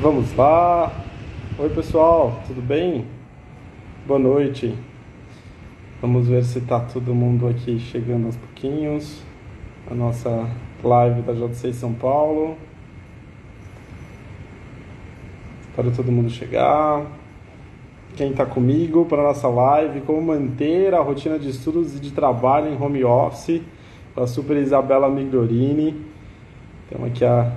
Vamos lá. Oi, pessoal, tudo bem? Boa noite. Vamos ver se tá todo mundo aqui chegando aos pouquinhos. A nossa live da JCI São Paulo. Espero todo mundo chegar. Quem está comigo para a nossa live, como manter a rotina de estudos e de trabalho em home office, com a super Isabela Migliorini. Temos aqui a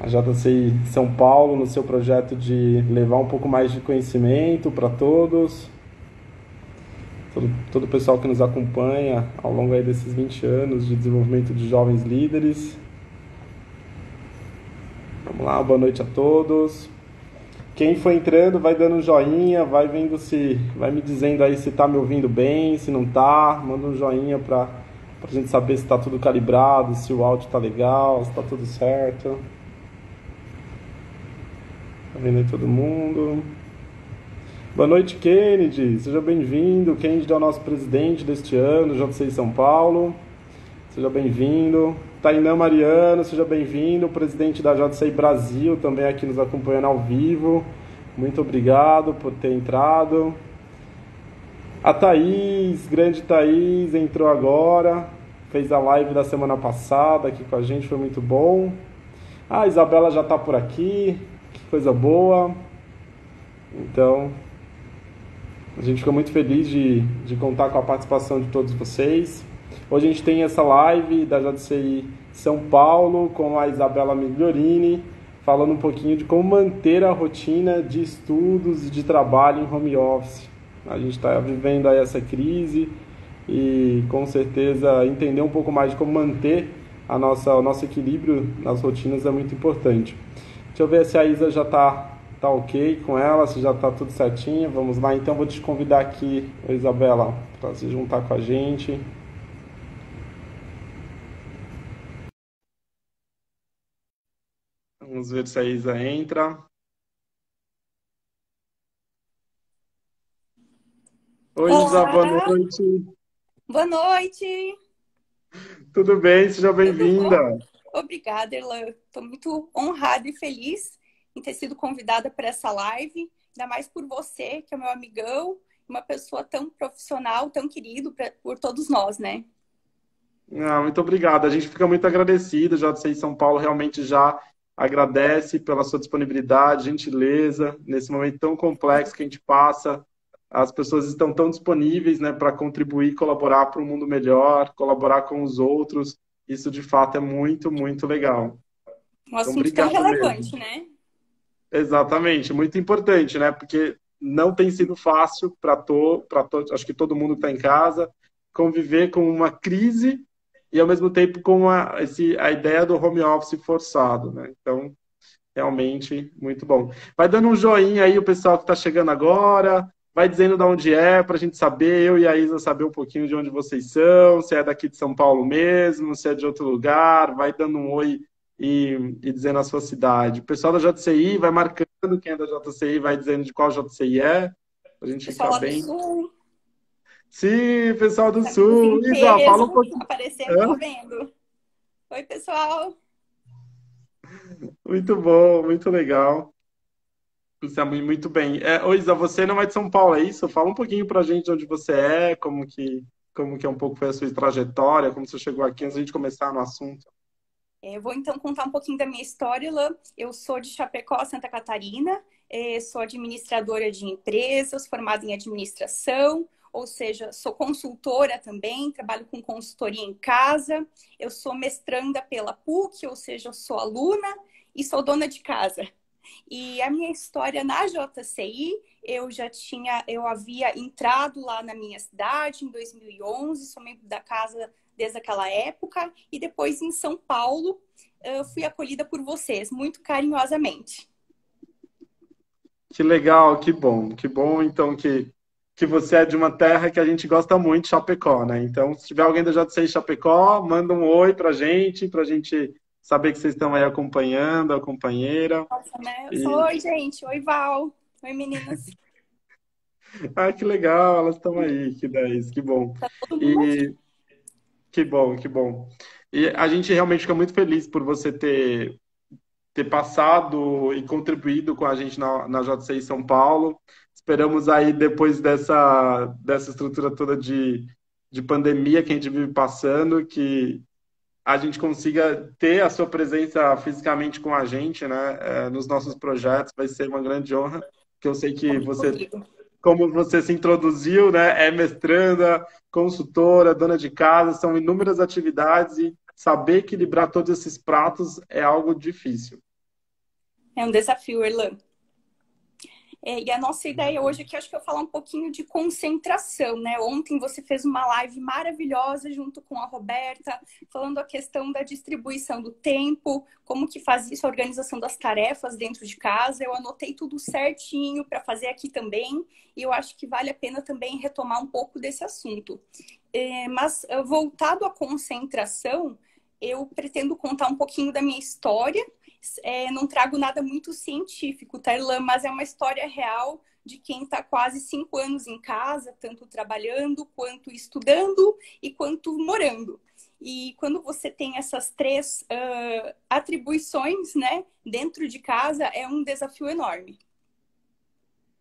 JCI São Paulo no seu projeto de levar um pouco mais de conhecimento para todos. Todo o pessoal que nos acompanha ao longo aí desses 20 anos de desenvolvimento de jovens líderes. Vamos lá, boa noite a todos. Quem for entrando, vai dando um joinha, vai vendo se, vai me dizendo aí se tá me ouvindo bem, se não tá, manda um joinha pra gente saber se tá tudo calibrado, se o áudio tá legal, se tá tudo certo. Tá vendo aí todo mundo? Boa noite, Kennedy. Seja bem-vindo. Kennedy é o nosso presidente deste ano, JCI São Paulo. Seja bem-vindo. Tainã Mariano, seja bem-vindo. Presidente da JCI Brasil, também aqui nos acompanhando ao vivo. Muito obrigado por ter entrado. A Thaís, grande Thaís, entrou agora. Fez a live da semana passada aqui com a gente, foi muito bom. A Isabela já está por aqui. Que coisa boa. Então, a gente ficou muito feliz de contar com a participação de todos vocês. Hoje a gente tem essa live da JCI São Paulo com a Isabela Migliorini, falando um pouquinho de como manter a rotina de estudos e de trabalho em home office. A gente está vivendo aí essa crise e com certeza entender um pouco mais de como manter o nosso equilíbrio nas rotinas é muito importante. Deixa eu ver se a Isa já tá ok com ela, se já tá tudo certinho. Vamos lá, então vou te convidar aqui, Isabela, para se juntar com a gente. Vamos ver se a Isa entra. Oi, Isa, boa Olá, noite. boa noite. Tudo bem? Seja Tudo bem-vinda. bom? Obrigada, Erlan. Estou muito honrada e feliz em ter sido convidada para essa live, ainda mais por você, que é meu amigão, uma pessoa tão profissional, tão querido por todos nós, né? Muito obrigado. A gente fica muito agradecido. Já sei São Paulo realmente já agradece pela sua disponibilidade, gentileza, nesse momento tão complexo que a gente passa. As pessoas estão tão disponíveis, né, para contribuir, colaborar para um mundo melhor, colaborar com os outros. Isso, de fato, é muito, muito legal. Um Então, assunto tão obrigado relevante, mesmo. né? Exatamente, muito importante, né? Porque não tem sido fácil acho que todo mundo está em casa, conviver com uma crise e ao mesmo tempo com a ideia do home office forçado, né? Então, realmente, muito bom. Vai dando um joinha aí o pessoal que está chegando agora, vai dizendo de onde é, para a gente saber, eu e a Isa saber um pouquinho de onde vocês são, se é daqui de São Paulo mesmo, se é de outro lugar, vai dando um oi e dizendo a sua cidade. O pessoal da JCI vai marcando quem é da JCI, vai dizendo de qual JCI é, para a gente Pessoal ficar lá do bem. Sul, Sim, pessoal do os amigos Sul. em Isa, fala um peso pouquinho. aparecendo, tô Hã? vendo. Oi, pessoal. Muito bom, muito legal. Isso é muito bem. Ô, Isa, você não é de São Paulo, é isso? Fala um pouquinho pra gente de onde você é, como que é um pouco foi a sua trajetória, como você chegou aqui antes de a gente começar no assunto. Eu vou então contar um pouquinho da minha história, Lã. Eu sou de Chapecó, Santa Catarina, sou administradora de empresas, formada em administração, ou seja, sou consultora também, trabalho com consultoria em casa. Eu sou mestranda pela PUC, ou seja, eu sou aluna e sou dona de casa. E a minha história na JCI, eu havia entrado lá na minha cidade em 2011, sou membro da casa desde aquela época, e depois em São Paulo eu fui acolhida por vocês, muito carinhosamente. Que legal, que bom então que você é de uma terra que a gente gosta muito, Chapecó, né? Então, se tiver alguém da JCI Chapecó, manda um oi pra gente saber que vocês estão aí acompanhando, a companheira. Nossa, né? Eu sou, E, oi, gente, oi, Val, oi, meninas, que legal, elas estão aí, que 10, que bom. tá todo mundo aqui. E que bom, que bom. E a gente realmente fica muito feliz por você ter passado e contribuído com a gente na JCI São Paulo. Esperamos aí, depois dessa estrutura toda de pandemia que a gente vive passando, que a gente consiga ter a sua presença fisicamente com a gente, né, nos nossos projetos. Vai ser uma grande honra, que eu sei que você, como você se introduziu, né, é mestranda, consultora, dona de casa, são inúmeras atividades e saber equilibrar todos esses pratos é algo difícil. É um desafio, Erlan. E a nossa ideia hoje aqui, acho que eu falar um pouquinho de concentração, né? Ontem você fez uma live maravilhosa junto com a Roberta, falando a questão da distribuição do tempo, como que faz isso, a organização das tarefas dentro de casa. Eu anotei tudo certinho para fazer aqui também, e eu acho que vale a pena também retomar um pouco desse assunto. Mas voltado à concentração, eu pretendo contar um pouquinho da minha história. Não trago nada muito científico, tá, Erlan? Mas é uma história real de quem está quase 5 anos em casa, tanto trabalhando, quanto estudando e quanto morando. E quando você tem essas 3 atribuições, né, dentro de casa, é um desafio enorme.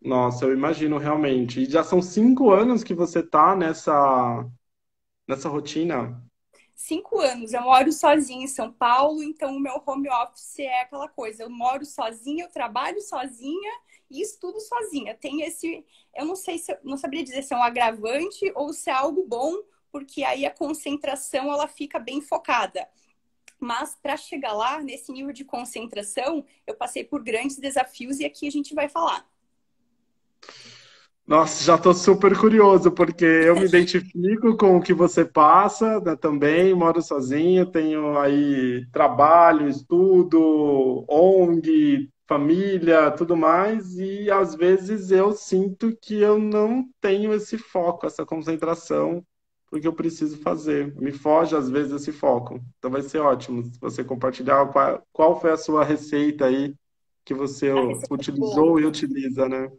Nossa, eu imagino realmente. E já são 5 anos que você está nessa rotina? 5 anos. Eu moro sozinha em São Paulo, então o meu home office é aquela coisa. Eu moro sozinha, eu trabalho sozinha e estudo sozinha. Tem esse, eu não sei se, não saberia dizer se é um agravante ou se é algo bom, porque aí a concentração ela fica bem focada. Mas para chegar lá, nesse nível de concentração, eu passei por grandes desafios e aqui a gente vai falar. Nossa, já estou super curioso, porque eu me identifico com o que você passa, né, também, moro sozinho, tenho aí trabalho, estudo, ONG, família, tudo mais, e às vezes eu sinto que eu não tenho esse foco, essa concentração, porque eu preciso fazer. Me foge às vezes esse foco. Então vai ser ótimo se você compartilhar qual foi a sua receita aí que você A receita é boa. utilizou e utiliza, né?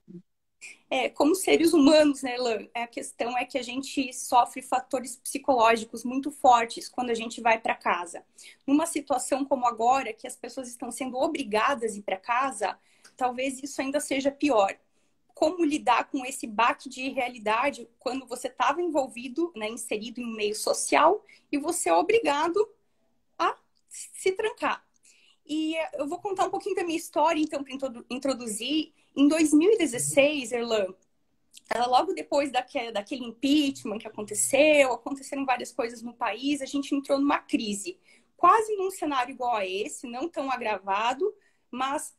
Como seres humanos, né, Lan? A questão é que a gente sofre fatores psicológicos muito fortes quando a gente vai para casa. Numa situação como agora, que as pessoas estão sendo obrigadas a ir para casa, talvez isso ainda seja pior. Como lidar com esse baque de realidade quando você estava envolvido, né, inserido em um meio social e você é obrigado a se trancar. E eu vou contar um pouquinho da minha história, então, para introduzir. Em 2016, Erlan, logo depois daquele impeachment que aconteceram várias coisas no país, a gente entrou numa crise. Quase num cenário igual a esse, não tão agravado, mas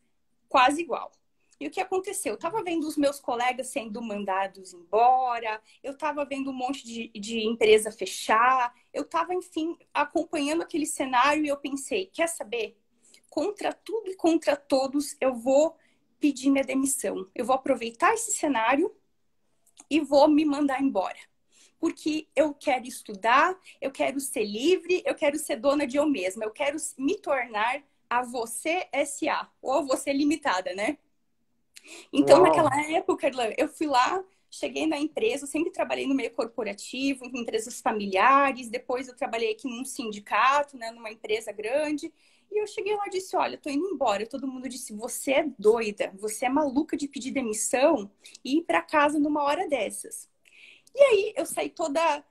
quase igual. E o que aconteceu? Eu estava vendo os meus colegas sendo mandados embora, eu estava vendo um monte de empresa fechar, eu estava, enfim, acompanhando aquele cenário e eu pensei, quer saber? Contra tudo e contra todos, eu vou pedir minha demissão. Eu vou aproveitar esse cenário e vou me mandar embora. Porque eu quero estudar, eu quero ser livre, eu quero ser dona de eu mesma, eu quero me tornar a você SA, ou a você limitada, né? Então, Uau! naquela época, eu fui lá, cheguei na empresa, eu sempre trabalhei no meio corporativo, em empresas familiares, depois eu trabalhei aqui num sindicato, né, numa empresa grande, e eu cheguei lá e disse, olha, tô indo embora. Todo mundo disse, você é doida, você é maluca de pedir demissão e ir para casa numa hora dessas. E aí eu saí toda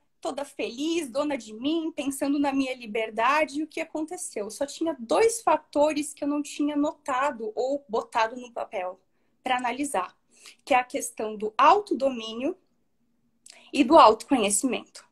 feliz, dona de mim, pensando na minha liberdade, e o que aconteceu? Só tinha 2 fatores que eu não tinha notado ou botado no papel para analisar, que é a questão do autodomínio e do autoconhecimento.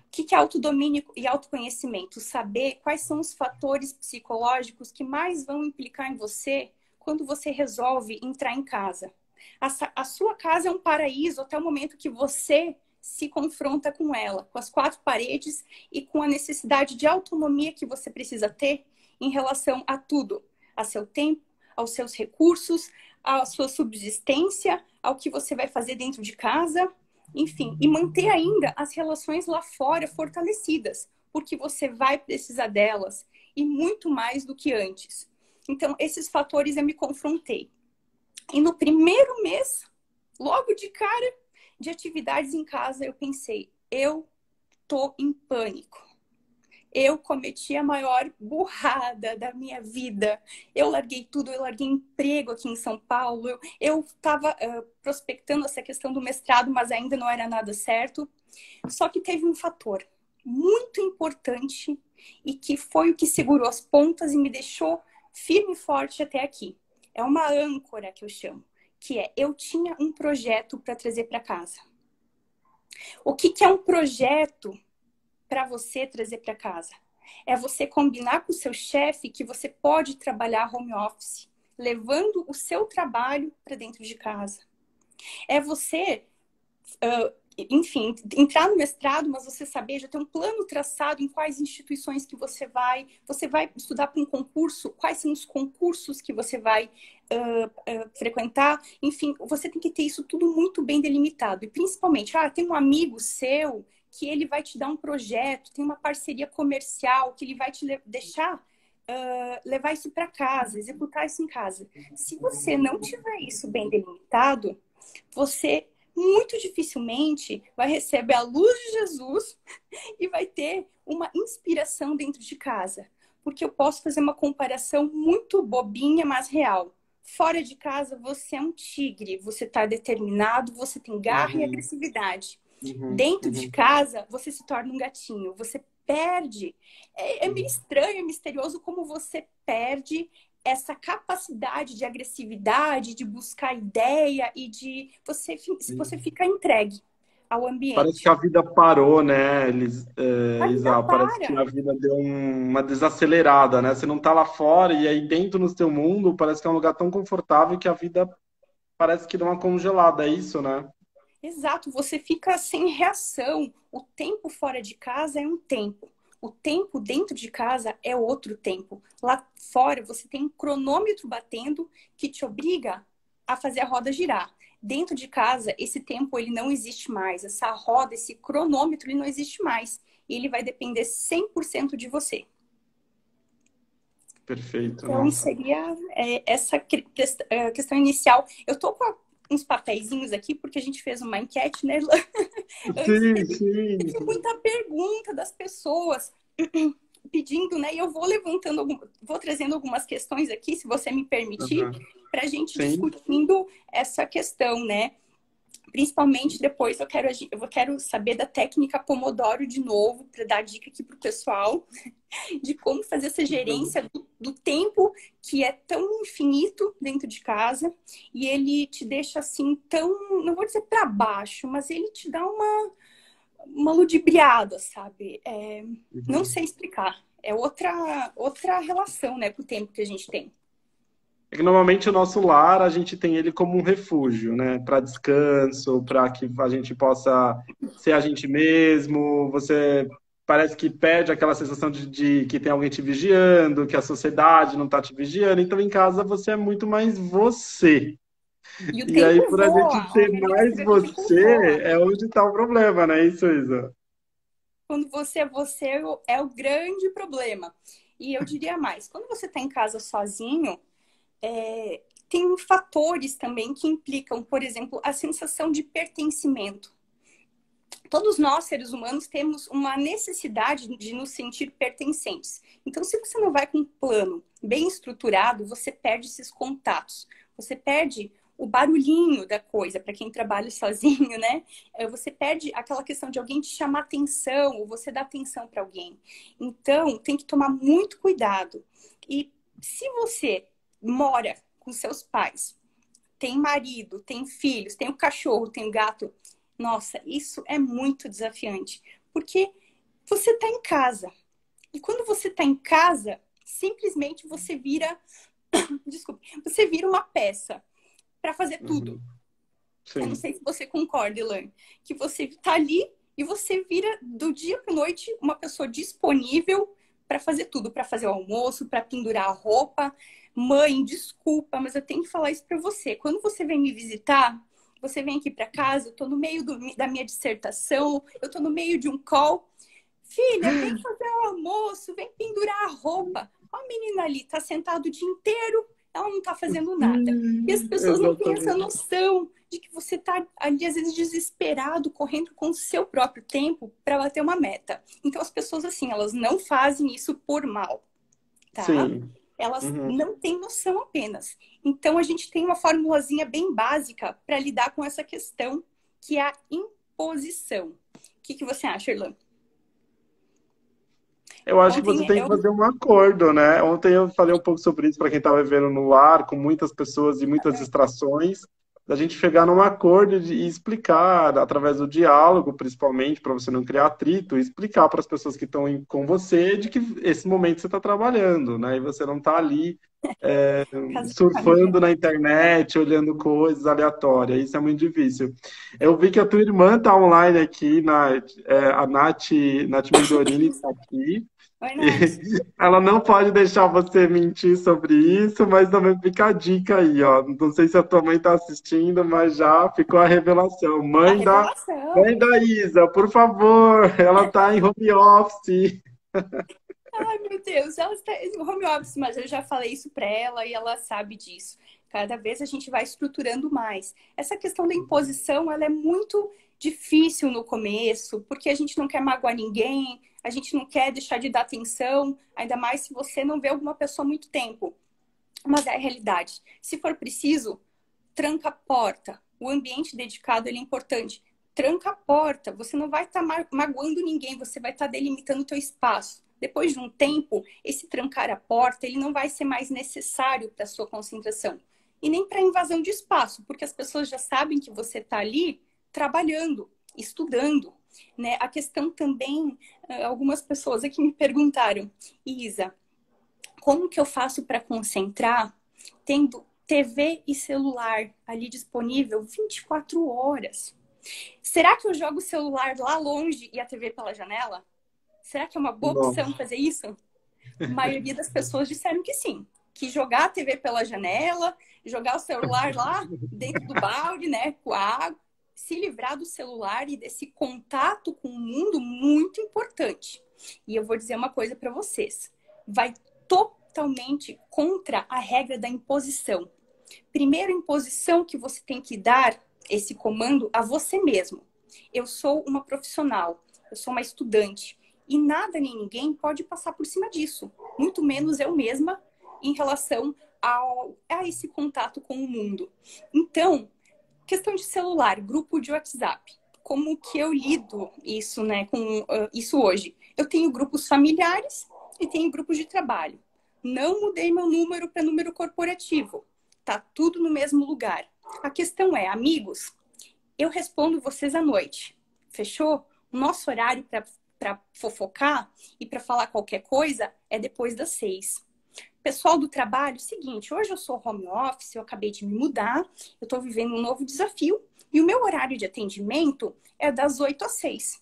O que é autodomínio e autoconhecimento? Saber quais são os fatores psicológicos que mais vão implicar em você quando você resolve entrar em casa. A sua casa é um paraíso até o momento que você se confronta com ela, com as 4 paredes e com a necessidade de autonomia que você precisa ter em relação a tudo, a seu tempo, aos seus recursos, à sua subsistência, ao que você vai fazer dentro de casa, enfim, e manter ainda as relações lá fora fortalecidas, porque você vai precisar delas e muito mais do que antes. Então, esses fatores eu me confrontei. E no primeiro mês, logo de cara, de atividades em casa, eu pensei, eu tô em pânico. eu cometi a maior burrada da minha vida. Eu larguei tudo, eu larguei emprego aqui em São Paulo. Eu estava prospectando essa questão do mestrado, mas ainda não era nada certo. Só que teve um fator muito importante e que foi o que segurou as pontas e me deixou firme e forte até aqui. É uma âncora que eu chamo, que é eu tinha um projeto para trazer para casa. O que é um projeto para você trazer para casa? É você combinar com o seu chefe que você pode trabalhar home office, levando o seu trabalho para dentro de casa. É você, enfim, entrar no mestrado, mas você saber, já ter um plano traçado em quais instituições que você vai estudar para um concurso, quais são os concursos que você vai frequentar. Enfim, você tem que ter isso tudo muito bem delimitado. E principalmente, tem um amigo seu que ele vai te dar um projeto, tem uma parceria comercial que ele vai te deixar levar isso para casa, executar isso em casa. Se você não tiver isso bem delimitado, você muito dificilmente vai receber a luz de Jesus e vai ter uma inspiração dentro de casa. Porque eu posso fazer uma comparação muito bobinha, mas real. Fora de casa, você é um tigre, você está determinado, você tem garra e agressividade. Dentro de casa, você se torna um gatinho, você perde. É meio estranho, é misterioso como você perde essa capacidade de agressividade, de buscar ideia e de você ficar entregue ao ambiente. Parece que a vida parou, né, Isa? Parece que para. a vida deu uma desacelerada, né? Você não tá lá fora e aí dentro no seu mundo parece que é um lugar tão confortável que a vida parece que deu uma congelada, é isso, né? Exato, você fica sem reação. O tempo fora de casa é um tempo. O tempo dentro de casa é outro tempo. Lá fora você tem um cronômetro batendo que te obriga a fazer a roda girar. Dentro de casa, esse tempo ele não existe mais. Essa roda, esse cronômetro, ele não existe mais. E ele vai depender 100% de você. Perfeito, Então, nossa. seria essa questão inicial. Eu tô com uns papeizinhos aqui, porque a gente fez uma enquete, né, Irlan? Teve muita pergunta das pessoas pedindo, né? E eu vou vou trazendo algumas questões aqui, se você me permitir, para a gente discutindo essa questão, né? Principalmente depois eu quero saber da técnica Pomodoro de novo, para dar dica aqui para o pessoal de como fazer essa gerência do tempo que é tão infinito dentro de casa e ele te deixa assim tão, não vou dizer para baixo, mas ele te dá uma ludibriada, sabe? Não sei explicar. É outra relação, né, com o tempo que a gente tem. É que normalmente o nosso lar, a gente tem ele como um refúgio, né? Para descanso, para que a gente possa ser a gente mesmo. Você parece que perde aquela sensação de que tem alguém te vigiando, que a sociedade não está te vigiando. Então, em casa, você é muito mais você. E o E aí, tempo por a gente voa. ser Minha amiga mais escreveu, o tempo você, voa. é onde está o problema, né? Isso, Isa. Quando você é você, é o grande problema. E eu diria mais, quando você está em casa sozinho, tem fatores também que implicam, por exemplo, a sensação de pertencimento. Todos nós, seres humanos, temos uma necessidade de nos sentir pertencentes. Então, se você não vai com um plano bem estruturado, você perde esses contatos. Você perde o barulhinho da coisa, para quem trabalha sozinho, né? Você perde aquela questão de alguém te chamar atenção, ou você dar atenção para alguém. Então, tem que tomar muito cuidado. E se você mora com seus pais, tem marido, tem filhos, tem o cachorro, tem o gato, nossa, isso é muito desafiante. Porque você está em casa. E quando você está em casa, simplesmente você vira... Desculpe. Você vira uma peça para fazer tudo. Eu não sei se você concorda, Elaine. Que você está ali e você vira do dia para noite uma pessoa disponível para fazer tudo. Para fazer o almoço, para pendurar a roupa. Mãe, desculpa, mas eu tenho que falar isso para você. Quando você vem me visitar... Você vem aqui para casa, eu tô no meio da minha dissertação, eu tô no meio de um call. Filha, vem fazer o almoço, vem pendurar a roupa. A menina ali tá sentada o dia inteiro, ela não tá fazendo nada. E as pessoas não têm essa noção de que você está ali, às vezes, desesperado, correndo com o seu próprio tempo para bater uma meta. Então, as pessoas, assim, elas não fazem isso por mal, tá? Sim. Elas Uhum. não têm noção apenas. Então, a gente tem uma formulazinha bem básica para lidar com essa questão, que é a imposição. O que você acha, Irlan? Eu acho que você Ontem tem que eu... fazer um acordo, né? Ontem eu falei um pouco sobre isso para quem estava vivendo no ar, com muitas pessoas e muitas distrações, da gente chegar num acordo e explicar, através do diálogo, principalmente, para você não criar atrito, e explicar para as pessoas que estão com você de que esse momento você está trabalhando, né? E você não está ali Casa de família. surfando na internet, olhando coisas aleatórias. Isso é muito difícil. Eu vi que a tua irmã está online aqui, a Nath Migliorini está aqui. Oi, E Nath. ela não pode deixar você mentir sobre isso, mas também fica a dica aí, ó. Não sei se a tua mãe está assistindo, mas já ficou a revelação. A Mãe revelação. da Isa, por favor, ela está em home office. Ai, meu Deus, ela está no home office, mas eu já falei isso para ela e ela sabe disso. Cada vez a gente vai estruturando mais. Essa questão da imposição, ela é muito difícil no começo, porque a gente não quer magoar ninguém, a gente não quer deixar de dar atenção, ainda mais se você não vê alguma pessoa há muito tempo. Mas é a realidade. Se for preciso, tranca a porta. O ambiente dedicado ele é importante. Tranca a porta. Você não vai estar magoando ninguém, você vai estar delimitando o teu espaço. Depois de um tempo, esse trancar a porta, ele não vai ser mais necessário para a sua concentração. E nem para invasão de espaço, porque as pessoas já sabem que você está ali trabalhando, estudando. Né? A questão também, algumas pessoas aqui me perguntaram, Isa, como que eu faço para concentrar tendo TV e celular ali disponível 24 horas? Será que eu jogo o celular lá longe e a TV pela janela? Será que é uma boa opção Nossa. fazer isso? A maioria das pessoas disseram que sim. Que jogar a TV pela janela, jogar o celular lá dentro do balde, né, com a água, se livrar do celular e desse contato com o mundo muito importante. E eu vou dizer uma coisa para vocês. Vai totalmente contra a regra da imposição. Primeiro, imposição que você tem que dar esse comando a você mesmo. Eu sou uma profissional, eu sou uma estudante e nada nem ninguém pode passar por cima disso, muito menos eu mesma em relação a esse contato com o mundo. Então, questão de celular, grupo de WhatsApp. Como que eu lido isso, né, com isso hoje? Eu tenho grupos familiares e tenho grupos de trabalho. Não mudei meu número para número corporativo. Tá tudo no mesmo lugar. A questão é, amigos, eu respondo vocês à noite. Fechou? O nosso horário para fofocar e para falar qualquer coisa é depois das 6. Pessoal do trabalho, seguinte, hoje eu sou home office, eu acabei de me mudar, eu estou vivendo um novo desafio e o meu horário de atendimento é das 8 às 6.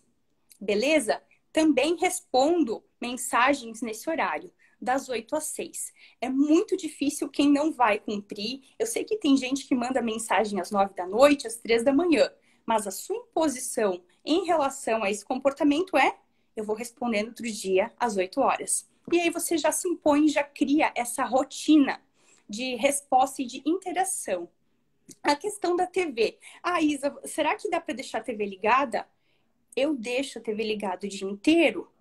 Beleza? Também respondo mensagens nesse horário, das 8 às 6. É muito difícil quem não vai cumprir. Eu sei que tem gente que manda mensagem às 9 da noite, às 3 da manhã, mas a sua imposição em relação a esse comportamento é: eu vou responder no outro dia às 8 horas. E aí você já se impõe, já cria essa rotina de resposta e de interação. A questão da TV. Ah, Isa, será que dá para deixar a TV ligada? Eu deixo a TV ligada o dia inteiro,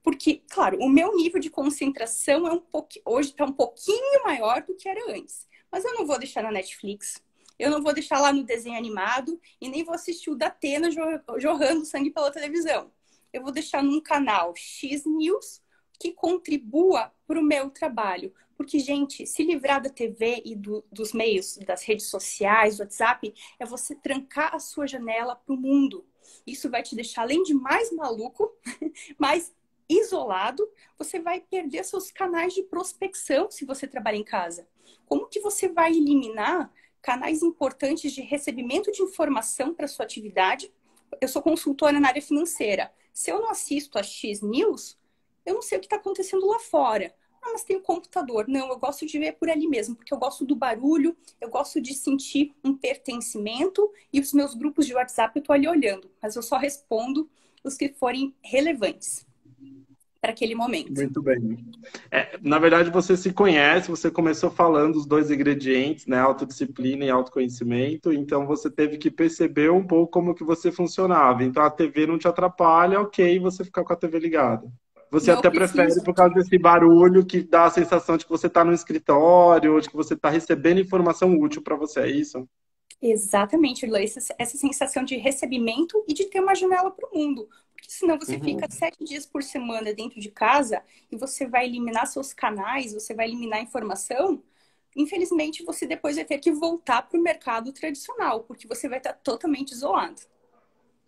porque, claro, o meu nível de concentração hoje está um pouquinho maior do que era antes. Mas eu não vou deixar na Netflix, eu não vou deixar lá no desenho animado e nem vou assistir o Datena jorrando sangue pela televisão. Eu vou deixar num canal X News que contribua para o meu trabalho. Porque, gente, se livrar da TV e dos meios, das redes sociais, do WhatsApp, é você trancar a sua janela para o mundo. Isso vai te deixar, além de mais maluco, mais isolado, você vai perder seus canais de prospecção se você trabalha em casa. Como que você vai eliminar canais importantes de recebimento de informação para sua atividade? Eu sou consultora na área financeira. Se eu não assisto a X News, eu não sei o que está acontecendo lá fora. Ah, mas tem o computador. Não, eu gosto de ver por ali mesmo, porque eu gosto do barulho, eu gosto de sentir um pertencimento e os meus grupos de WhatsApp eu estou ali olhando, mas eu só respondo os que forem relevantes. para aquele momento. Muito bem. Na verdade, você se conhece, você começou falando os dois ingredientes, né? Autodisciplina e autoconhecimento. Então, você teve que perceber um pouco como que você funcionava. Então, a TV não te atrapalha, ok, você ficar com a TV ligada. Você Não até prefere preciso. por causa desse barulho que dá a sensação de que você está no escritório, ou de que você está recebendo informação útil para você, é isso? Exatamente, Lula, essa sensação de recebimento e de ter uma janela para o mundo. Porque senão você fica Uhum. 7 dias por semana dentro de casa e você vai eliminar seus canais, você vai eliminar informação. Infelizmente, você depois vai ter que voltar para o mercado tradicional, porque você vai estar totalmente isolado.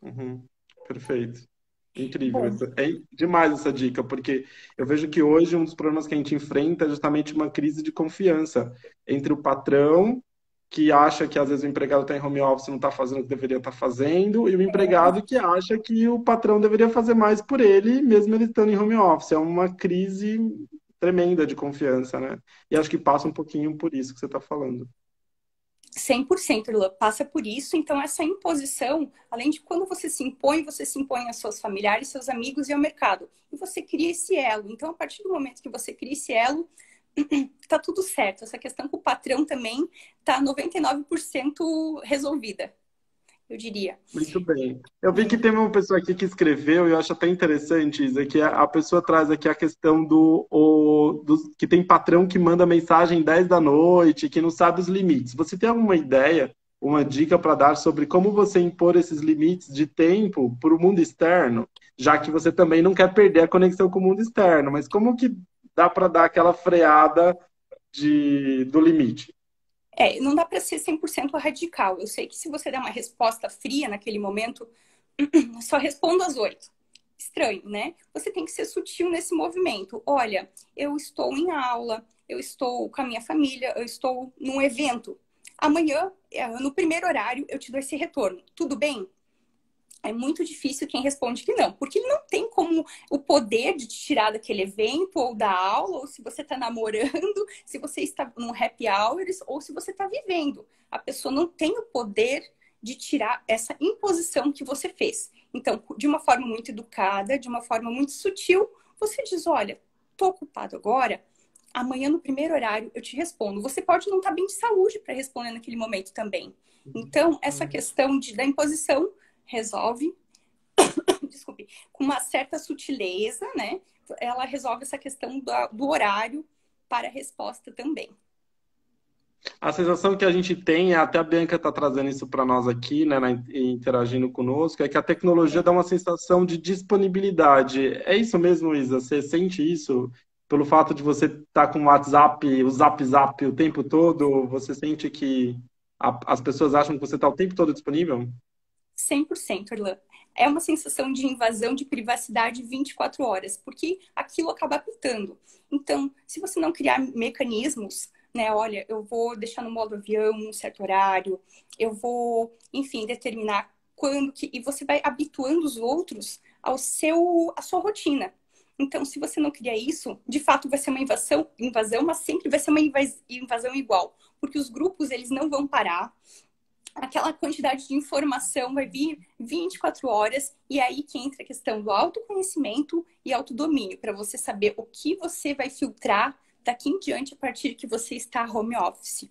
Uhum. Perfeito. Incrível. Bom, É demais essa dica, porque eu vejo que hoje um dos problemas que a gente enfrenta é justamente uma crise de confiança entre o patrão, que acha que às vezes o empregado está em home office e não está fazendo o que deveria estar fazendo, e o empregado que acha que o patrão deveria fazer mais por ele, mesmo ele estando em home office. É uma crise tremenda de confiança, né? E acho que passa um pouquinho por isso que você está falando. 100%, Lula, passa por isso. Então, essa imposição, além de quando você se impõe aos seus familiares, seus amigos e ao mercado. E você cria esse elo. Então, a partir do momento que você cria esse elo, tá tudo certo. Essa questão com o patrão também tá 99% resolvida, eu diria. Muito bem. Eu vi que tem uma pessoa aqui que escreveu, e eu acho até interessante, Isa, que a pessoa traz aqui a questão que tem patrão que manda mensagem 10 da noite, que não sabe os limites. Você tem alguma ideia, uma dica para dar sobre como você impor esses limites de tempo para o mundo externo, já que você também não quer perder a conexão com o mundo externo, mas como que dá para dar aquela freada do limite? Não dá para ser 100% radical. Eu sei que se você der uma resposta fria naquele momento, só respondo às 8. Estranho, né? Você tem que ser sutil nesse movimento. Olha, eu estou em aula, eu estou com a minha família, eu estou num evento. Amanhã, no primeiro horário, eu te dou esse retorno. Tudo bem? É muito difícil quem responde que não, porque ele não tem como o poder de te tirar daquele evento ou da aula, ou se você está namorando, se você está num happy hours, ou se você está vivendo. A pessoa não tem o poder de tirar essa imposição que você fez. Então, de uma forma muito educada, de uma forma muito sutil, você diz: olha, estou ocupado agora, amanhã no primeiro horário eu te respondo. Você pode não estar bem de saúde para responder naquele momento também. Então, essa questão da imposição resolve, desculpe, com uma certa sutileza, né? Ela resolve essa questão do horário para a resposta também. A sensação que a gente tem, até a Bianca está trazendo isso para nós aqui, né, interagindo conosco, é que a tecnologia dá uma sensação de disponibilidade. É isso mesmo, Isa? Você sente isso pelo fato de você estar com o WhatsApp, o Zap Zap o tempo todo? Você sente que as pessoas acham que você está o tempo todo disponível? 100%, Orlan. É uma sensação de invasão de privacidade 24 horas, porque aquilo acaba apitando. Então, se você não criar mecanismos, né, olha, eu vou deixar no modo avião um certo horário, eu vou, enfim, determinar quando que. E você vai habituando os outros à sua rotina. Então, se você não criar isso, de fato vai ser uma invasão, mas sempre vai ser uma invasão igual, porque os grupos eles não vão parar, aquela quantidade de informação vai vir 24 horas, e aí que entra a questão do autoconhecimento e autodomínio, para você saber o que você vai filtrar daqui em diante a partir que você está home office.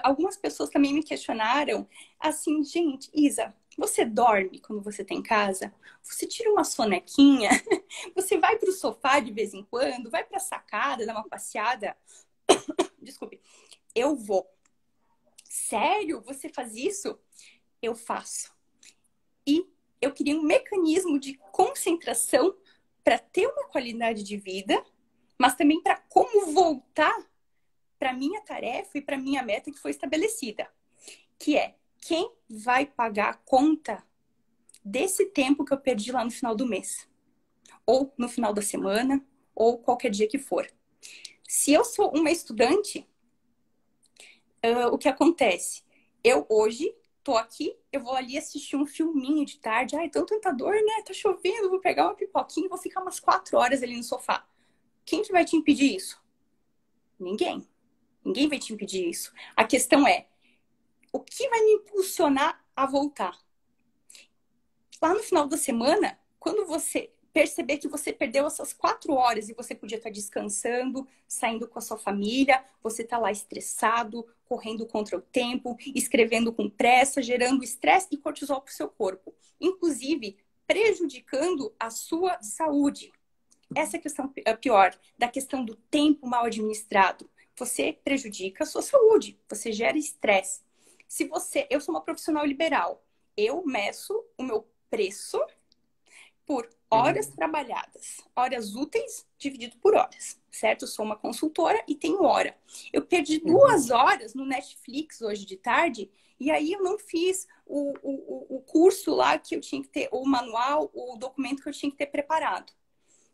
Algumas pessoas também me questionaram assim: gente, Isa, você dorme quando você está em casa? Você tira uma sonequinha? Você vai para o sofá de vez em quando? Vai para a sacada, dar uma passeada? Desculpe, eu vou. Sério? Você faz isso? Eu faço. E eu queria um mecanismo de concentração para ter uma qualidade de vida, mas também para como voltar para minha tarefa e para minha meta que foi estabelecida, que é: quem vai pagar a conta desse tempo que eu perdi lá no final do mês, ou no final da semana, ou qualquer dia que for. Se eu sou uma estudante, o que acontece? Eu hoje tô aqui, eu vou ali assistir um filminho de tarde. Ai, tão tentador, né? Tá chovendo, vou pegar uma pipoquinha e vou ficar umas 4 horas ali no sofá. Quem que vai te impedir isso? Ninguém. Ninguém vai te impedir isso. A questão é: o que vai me impulsionar a voltar? Lá no final da semana, quando você perceber que você perdeu essas 4 horas e você podia estar descansando, saindo com a sua família, você está lá estressado, correndo contra o tempo, escrevendo com pressa, gerando estresse e cortisol para o seu corpo. Inclusive, prejudicando a sua saúde. Essa é a questão pior, da questão do tempo mal administrado. Você prejudica a sua saúde, você gera estresse. Eu sou uma profissional liberal, eu meço o meu preço por horas trabalhadas, horas úteis dividido por horas, certo? Eu sou uma consultora e tenho hora. Eu perdi 2 horas no Netflix hoje de tarde e aí eu não fiz o curso lá que eu tinha que ter, o manual, o documento que eu tinha que ter preparado.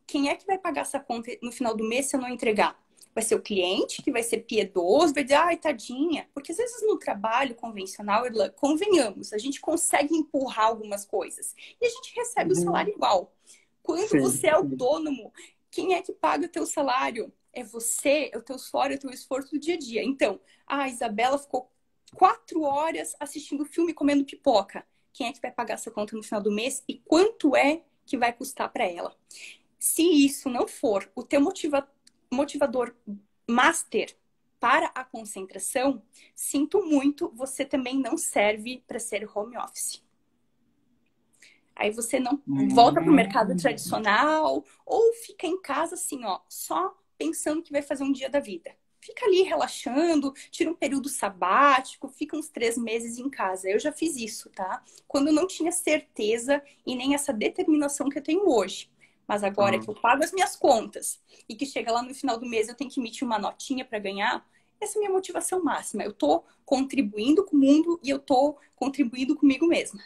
Quem é que vai pagar essa conta no final do mês se eu não entregar? Vai ser o cliente, que vai ser piedoso, vai dizer, ai, tadinha. Porque às vezes no trabalho convencional, convenhamos, a gente consegue empurrar algumas coisas. E a gente recebe o salário igual. Quando você é autônomo, quem é que paga o teu salário? É você, é o teu suor, é o teu esforço do dia a dia. Então, a Isabela ficou 4 horas assistindo filme e comendo pipoca. Quem é que vai pagar essa conta no final do mês? E quanto é que vai custar para ela? Se isso não for o teu motivador master para a concentração, sinto muito, você também não serve para ser home office. Aí você não volta para o mercado tradicional ou fica em casa assim, ó, só pensando que vai fazer um dia da vida. Fica ali relaxando, tira um período sabático, fica uns 3 meses em casa. Eu já fiz isso, tá? Quando eu não tinha certeza e nem essa determinação que eu tenho hoje. Mas agora que eu pago as minhas contas e que chega lá no final do mês eu tenho que emitir uma notinha para ganhar, essa é a minha motivação máxima. Eu tô contribuindo com o mundo e eu tô contribuindo comigo mesma.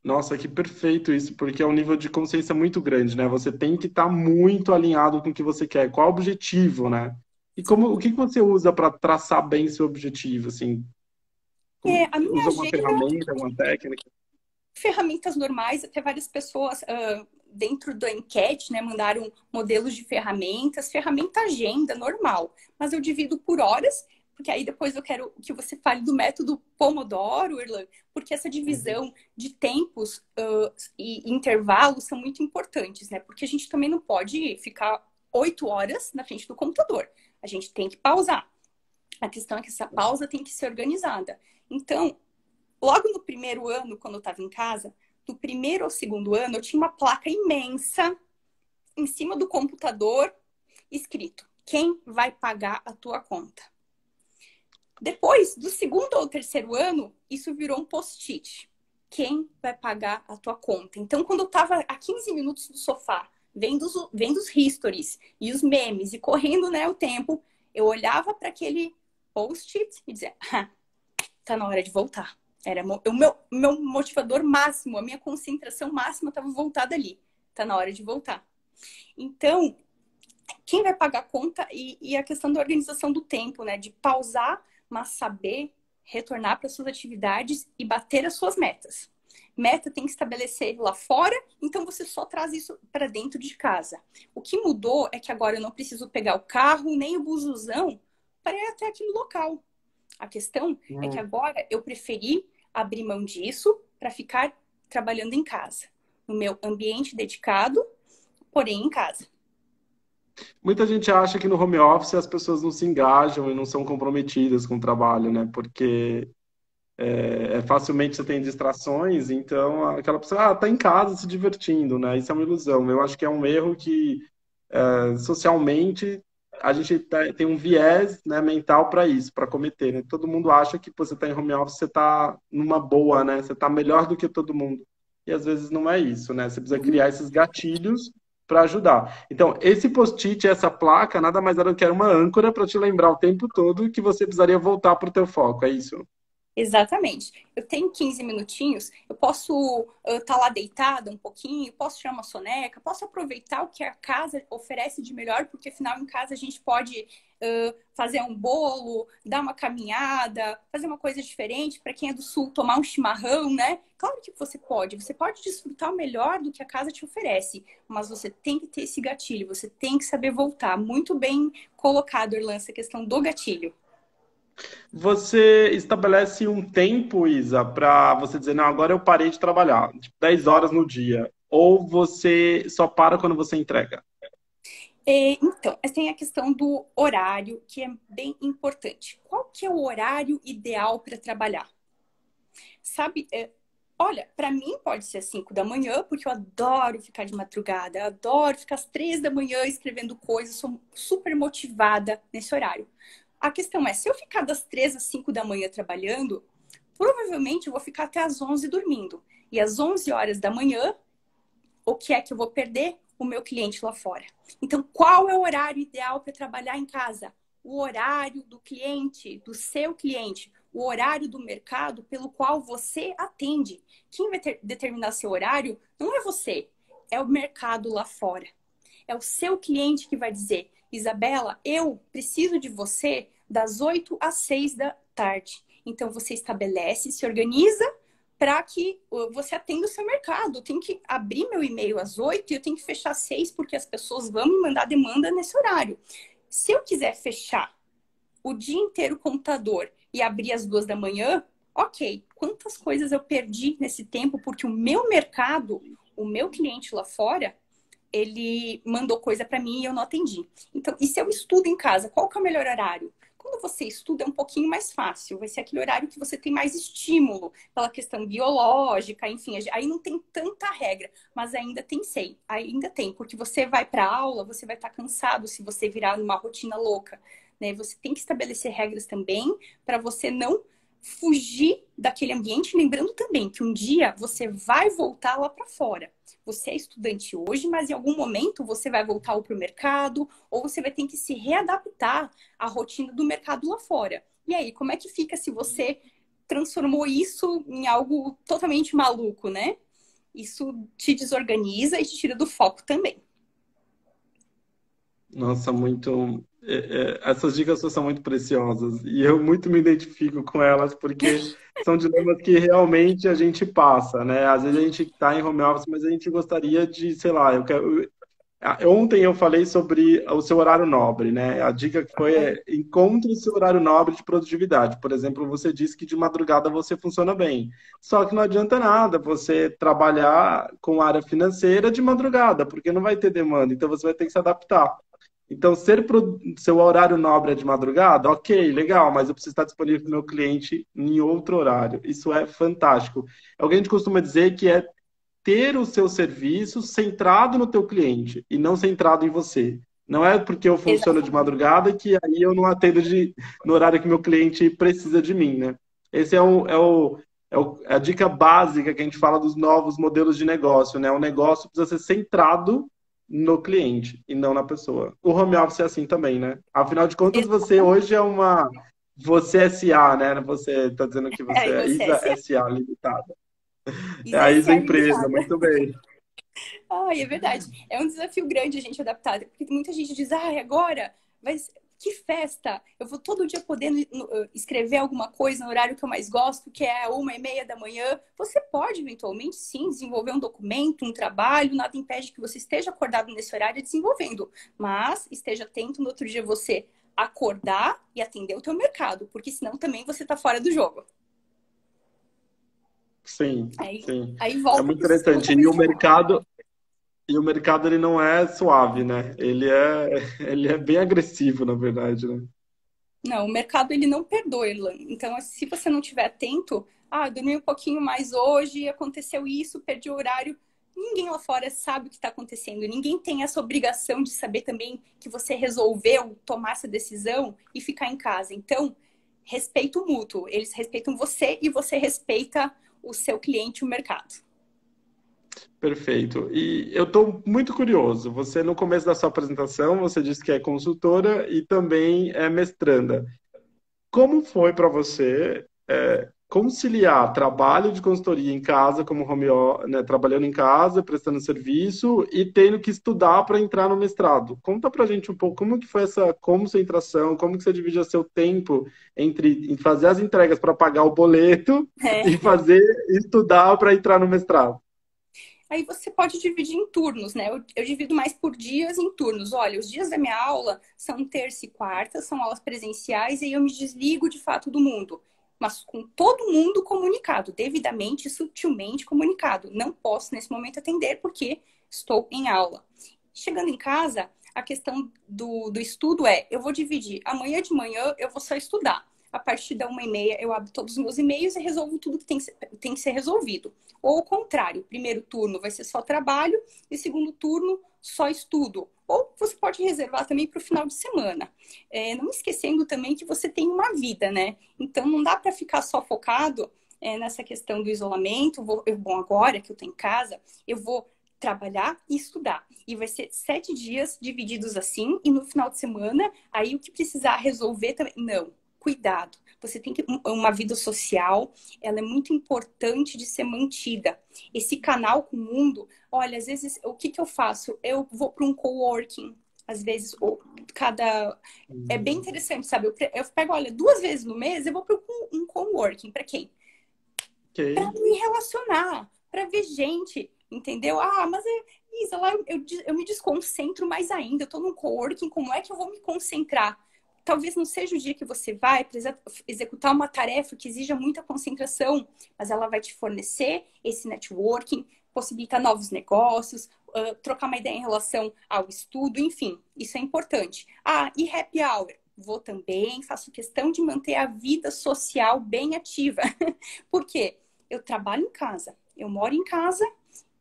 Nossa, que perfeito isso, porque é um nível de consciência muito grande, né? Você tem que estar muito alinhado com o que você quer, qual é o objetivo, né? E o que que você usa para traçar bem seu objetivo, assim? A minha Usa alguma agenda, ferramenta, alguma técnica? ferramentas normais, até várias pessoas dentro da enquete, né, mandaram modelos de ferramentas, ferramenta agenda normal, mas eu divido por horas, porque aí depois eu quero que você fale do método Pomodoro, Irlan, porque essa divisão de tempos e intervalos são muito importantes, né? Porque a gente também não pode ficar 8 horas na frente do computador. A gente tem que pausar. A questão é que essa pausa tem que ser organizada. Então, logo no primeiro ano, quando eu estava em casa, do primeiro ao segundo ano, eu tinha uma placa imensa em cima do computador, escrito: quem vai pagar a tua conta? Depois, do segundo ao terceiro ano, isso virou um post-it. Quem vai pagar a tua conta? Então, quando eu estava a 15 minutos do sofá, vendo os histories e os memes e correndo, né, o tempo, eu olhava para aquele post-it e dizia: tá na hora de voltar. Era o meu motivador máximo, a minha concentração máxima estava voltada ali. Tá na hora de voltar. Então, quem vai pagar a conta e a questão da organização do tempo, né? De pausar, mas saber retornar para suas atividades e bater as suas metas. Meta tem que estabelecer lá fora, então você só traz isso para dentro de casa. O que mudou é que agora eu não preciso pegar o carro nem o busuzão para ir até aquele local. A questão é que agora eu preferi abrir mão disso para ficar trabalhando em casa, no meu ambiente dedicado, porém em casa. Muita gente acha que no home office as pessoas não se engajam e não são comprometidas com o trabalho, né? Porque facilmente você tem distrações, então aquela pessoa tá em casa se divertindo, né? Isso é uma ilusão. Eu acho que é um erro que socialmente a gente tem um viés, né, mental para isso, para cometer, né? Todo mundo acha que você está em home office, você está numa boa, né? Você está melhor do que todo mundo. E às vezes não é isso, né? Você precisa criar esses gatilhos para ajudar. Então, esse post-it, essa placa, nada mais era do que era uma âncora para te lembrar o tempo todo que você precisaria voltar para o teu foco, é isso? Exatamente. Eu tenho 15 minutinhos, eu posso estar lá deitada um pouquinho, posso tirar uma soneca, posso aproveitar o que a casa oferece de melhor, porque afinal em casa a gente pode fazer um bolo, dar uma caminhada, fazer uma coisa diferente. Para quem é do sul, tomar um chimarrão, né? Claro que você pode desfrutar o melhor do que a casa te oferece, mas você tem que ter esse gatilho, você tem que saber voltar. Muito bem colocado, Orlan, essa questão do gatilho. Você estabelece um tempo, Isa, para você dizer, não, agora eu parei de trabalhar, tipo, 10 horas no dia. ou você só para quando você entrega? Então, tem a questão do horário, que é bem importante. Qual que é o horário ideal para trabalhar? Sabe, olha, para mim pode ser às 5 da manhã, porque eu adoro ficar de madrugada, eu adoro ficar às 3 da manhã escrevendo coisas, sou super motivada nesse horário. A questão é, se eu ficar das 3 às 5 da manhã trabalhando, provavelmente eu vou ficar até às 11 dormindo. E às 11 horas da manhã, o que é que eu vou perder? O meu cliente lá fora. Então, qual é o horário ideal para trabalhar em casa? O horário do cliente, do seu cliente, o horário do mercado pelo qual você atende. Quem vai determinar seu horário não é você, é o mercado lá fora. É o seu cliente que vai dizer, Isabela, eu preciso de você das 8 às 6 da tarde. Então, você estabelece, se organiza para que você atenda o seu mercado. Eu tenho que abrir meu e-mail às 8 e eu tenho que fechar às 6, porque as pessoas vão me mandar demanda nesse horário. Se eu quiser fechar o dia inteiro o computador e abrir às 2 da manhã, ok. Quantas coisas eu perdi nesse tempo porque o meu mercado, o meu cliente lá fora, ele mandou coisa para mim e eu não atendi. Então, e se eu estudo em casa, qual que é o melhor horário? Quando você estuda é um pouquinho mais fácil, vai ser aquele horário que você tem mais estímulo, pela questão biológica, enfim, aí não tem tanta regra, mas ainda tem, sei, ainda tem, porque você vai para aula, você vai estar cansado se você virar numa rotina louca, né? Você tem que estabelecer regras também para você não fugir daquele ambiente, lembrando também que um dia você vai voltar lá para fora. Você é estudante hoje, mas em algum momento você vai voltar para o mercado ou você vai ter que se readaptar à rotina do mercado lá fora. E aí, como é que fica se você transformou isso em algo totalmente maluco, né? Isso te desorganiza e te tira do foco também. Nossa, muito. Essas dicas suas são muito preciosas e eu muito me identifico com elas porque são dilemas que realmente a gente passa, né? Às vezes a gente está em home office, mas a gente gostaria de, sei lá, eu quero. Ontem eu falei sobre o seu horário nobre, né? A dica que foi encontre o seu horário nobre de produtividade. Por exemplo, você disse que de madrugada você funciona bem. Só que não adianta nada você trabalhar com área financeira de madrugada, porque não vai ter demanda, então você vai ter que se adaptar. Então, seu horário nobre é de madrugada, ok, legal, mas eu preciso estar disponível para o meu cliente em outro horário. Isso é fantástico. Alguém costuma dizer que é ter o seu serviço centrado no teu cliente e não centrado em você. Não é porque eu funciono de Exatamente. madrugada que aí eu não atendo no horário que meu cliente precisa de mim, né? Esse é a dica básica que a gente fala dos novos modelos de negócio, né? O negócio precisa ser centrado no cliente e não na pessoa. O home office é assim também, né? Afinal de contas, você Exatamente. hoje é uma... Você é SA, né? Você está dizendo que você Aí é você ISA é SA, SA Limitada. É Isa a ISA SA Empresa, limitada. muito bem. Ai, é verdade. É um desafio grande a gente adaptar, porque muita gente diz, ai, agora vai que festa! Eu vou todo dia poder escrever alguma coisa no horário que eu mais gosto, que é 1h30 da manhã. Você pode, eventualmente, sim, desenvolver um documento, um trabalho, nada impede que você esteja acordado nesse horário desenvolvendo, mas esteja atento no outro dia você acordar e atender o teu mercado, porque senão também você está fora do jogo. Sim, Aí, sim. aí É volta muito para o sistema interessante. E o convencional. mercado, ele não é suave, né? Ele é bem agressivo, na verdade, né? Não, o mercado ele não perdoa, Irlan. Então, se você não estiver atento, ah, dormi um pouquinho mais hoje, aconteceu isso, perdi o horário. Ninguém lá fora sabe o que está acontecendo. Ninguém tem essa obrigação de saber também que você resolveu tomar essa decisão e ficar em casa. Então, respeito mútuo. Eles respeitam você e você respeita o seu cliente, o mercado. Perfeito. E eu estou muito curioso. Você, no começo da sua apresentação, você disse que é consultora e também é mestranda. Como foi para você conciliar trabalho de consultoria em casa, como né, trabalhando em casa, prestando serviço e tendo que estudar para entrar no mestrado? Conta para a gente um pouco como que foi essa concentração, como que você divide o seu tempo em fazer as entregas para pagar o boleto e É. fazer estudar para entrar no mestrado. Aí você pode dividir em turnos, né? Eu divido mais por dias em turnos. Olha, os dias da minha aula são terça e quarta, são aulas presenciais, e aí eu me desligo de fato do mundo. mas com todo mundo comunicado, devidamente, sutilmente comunicado. Não posso, nesse momento, atender porque estou em aula. Chegando em casa, a questão do estudo eu vou dividir. Amanhã de manhã eu vou só estudar. A partir da 1h30 eu abro todos os meus e-mails e resolvo tudo que tem que ser resolvido. Ou o contrário, primeiro turno vai ser só trabalho e segundo turno só estudo. Ou você pode reservar também para o final de semana. Não esquecendo também que você tem uma vida, né? Então não dá para ficar só focado nessa questão do isolamento. Bom, agora que eu estou em casa, eu vou trabalhar e estudar. E vai ser 7 dias divididos assim, e no final de semana, aí o que precisar resolver também. Não, cuidado. Você tem que uma vida social, ela é muito importante de ser mantida. Esse canal com o mundo, olha, às vezes, o que eu faço? Eu vou para um coworking, às vezes, ou cada... É bem interessante, sabe? Eu pego, olha, 2 vezes no mês, eu vou para um coworking. Para quem? Ok. Para me relacionar, para ver gente, entendeu? Ah, mas Isa, lá eu me desconcentro mais ainda. Eu tô num coworking, como é que eu vou me concentrar? Talvez não seja o dia que você vai executar uma tarefa que exija muita concentração, mas ela vai te fornecer esse networking, possibilitar novos negócios, trocar uma ideia em relação ao estudo, enfim, isso é importante. Ah, e happy hour? Vou também, faço questão de manter a vida social bem ativa. Por quê? Eu trabalho em casa, eu moro em casa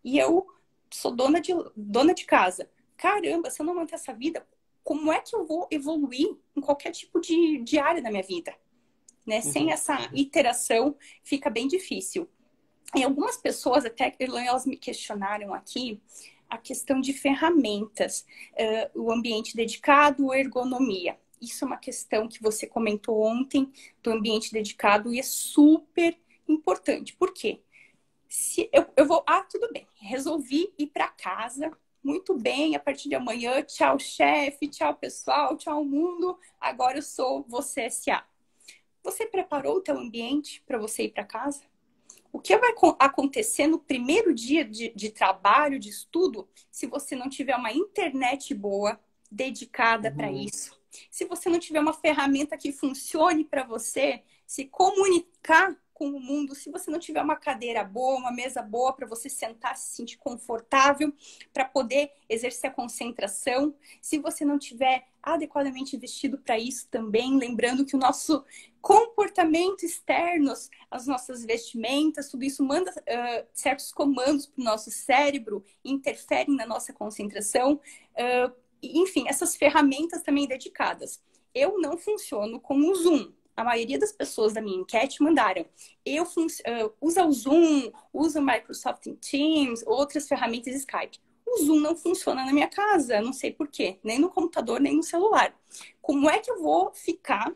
e eu sou dona de casa. Caramba, se eu não manter essa vida, como é que eu vou evoluir em qualquer tipo de área da minha vida? Né? Sem essa iteração, fica bem difícil. E algumas pessoas, até elas me questionaram aqui, a questão de ferramentas, o ambiente dedicado, ergonomia. Isso é uma questão que você comentou ontem, do ambiente dedicado, e é super importante. Por quê? Se eu vou... Ah, tudo bem. Resolvi ir para casa. Muito bem. A partir de amanhã, tchau, chefe. Tchau, pessoal. Tchau, mundo. Agora eu sou você S.A. Você preparou o teu ambiente para você ir para casa? O que vai acontecer no primeiro dia de trabalho, de estudo, se você não tiver uma internet boa, dedicada para isso? Se você não tiver uma ferramenta que funcione para você se comunicar com o mundo, se você não tiver uma cadeira boa, uma mesa boa para você sentar, se sentir confortável, para poder exercer a concentração, se você não tiver adequadamente vestido para isso também, lembrando que o nosso comportamento externo, as nossas vestimentas, tudo isso manda certos comandos para o nosso cérebro, interferem na nossa concentração, enfim, essas ferramentas também dedicadas. Eu não funciono com o Zoom. A maioria das pessoas da minha enquete mandaram. Usa o Zoom, usa o Microsoft Teams, outras ferramentas Skype. O Zoom não funciona na minha casa, não sei por quê. Nem no computador, nem no celular. Como é que eu vou ficar?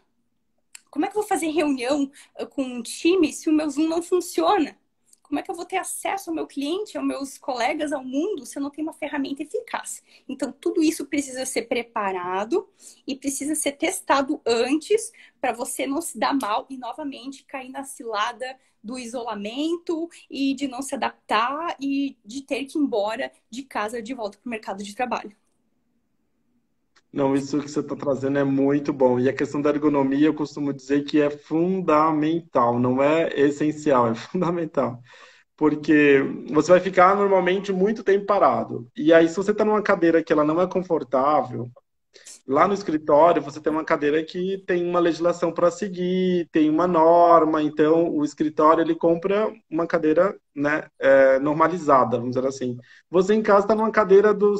Como é que eu vou fazer reunião com um time se o meu Zoom não funciona? Como é que eu vou ter acesso ao meu cliente, aos meus colegas, ao mundo, se eu não tenho uma ferramenta eficaz? Então, tudo isso precisa ser preparado e precisa ser testado antes para você não se dar mal e, novamente, cair na cilada do isolamento e de não se adaptar e de ter que ir embora de casa de volta para o mercado de trabalho. Não, isso que você está trazendo é muito bom. E a questão da ergonomia, eu costumo dizer que é fundamental, não é essencial, é fundamental. Porque você vai ficar normalmente muito tempo parado. E aí, se você está numa cadeira que ela não é confortável, lá no escritório você tem uma cadeira que tem uma legislação para seguir, tem uma norma, então o escritório ele compra uma cadeira, né, normalizada, vamos dizer assim. Você em casa está numa cadeira do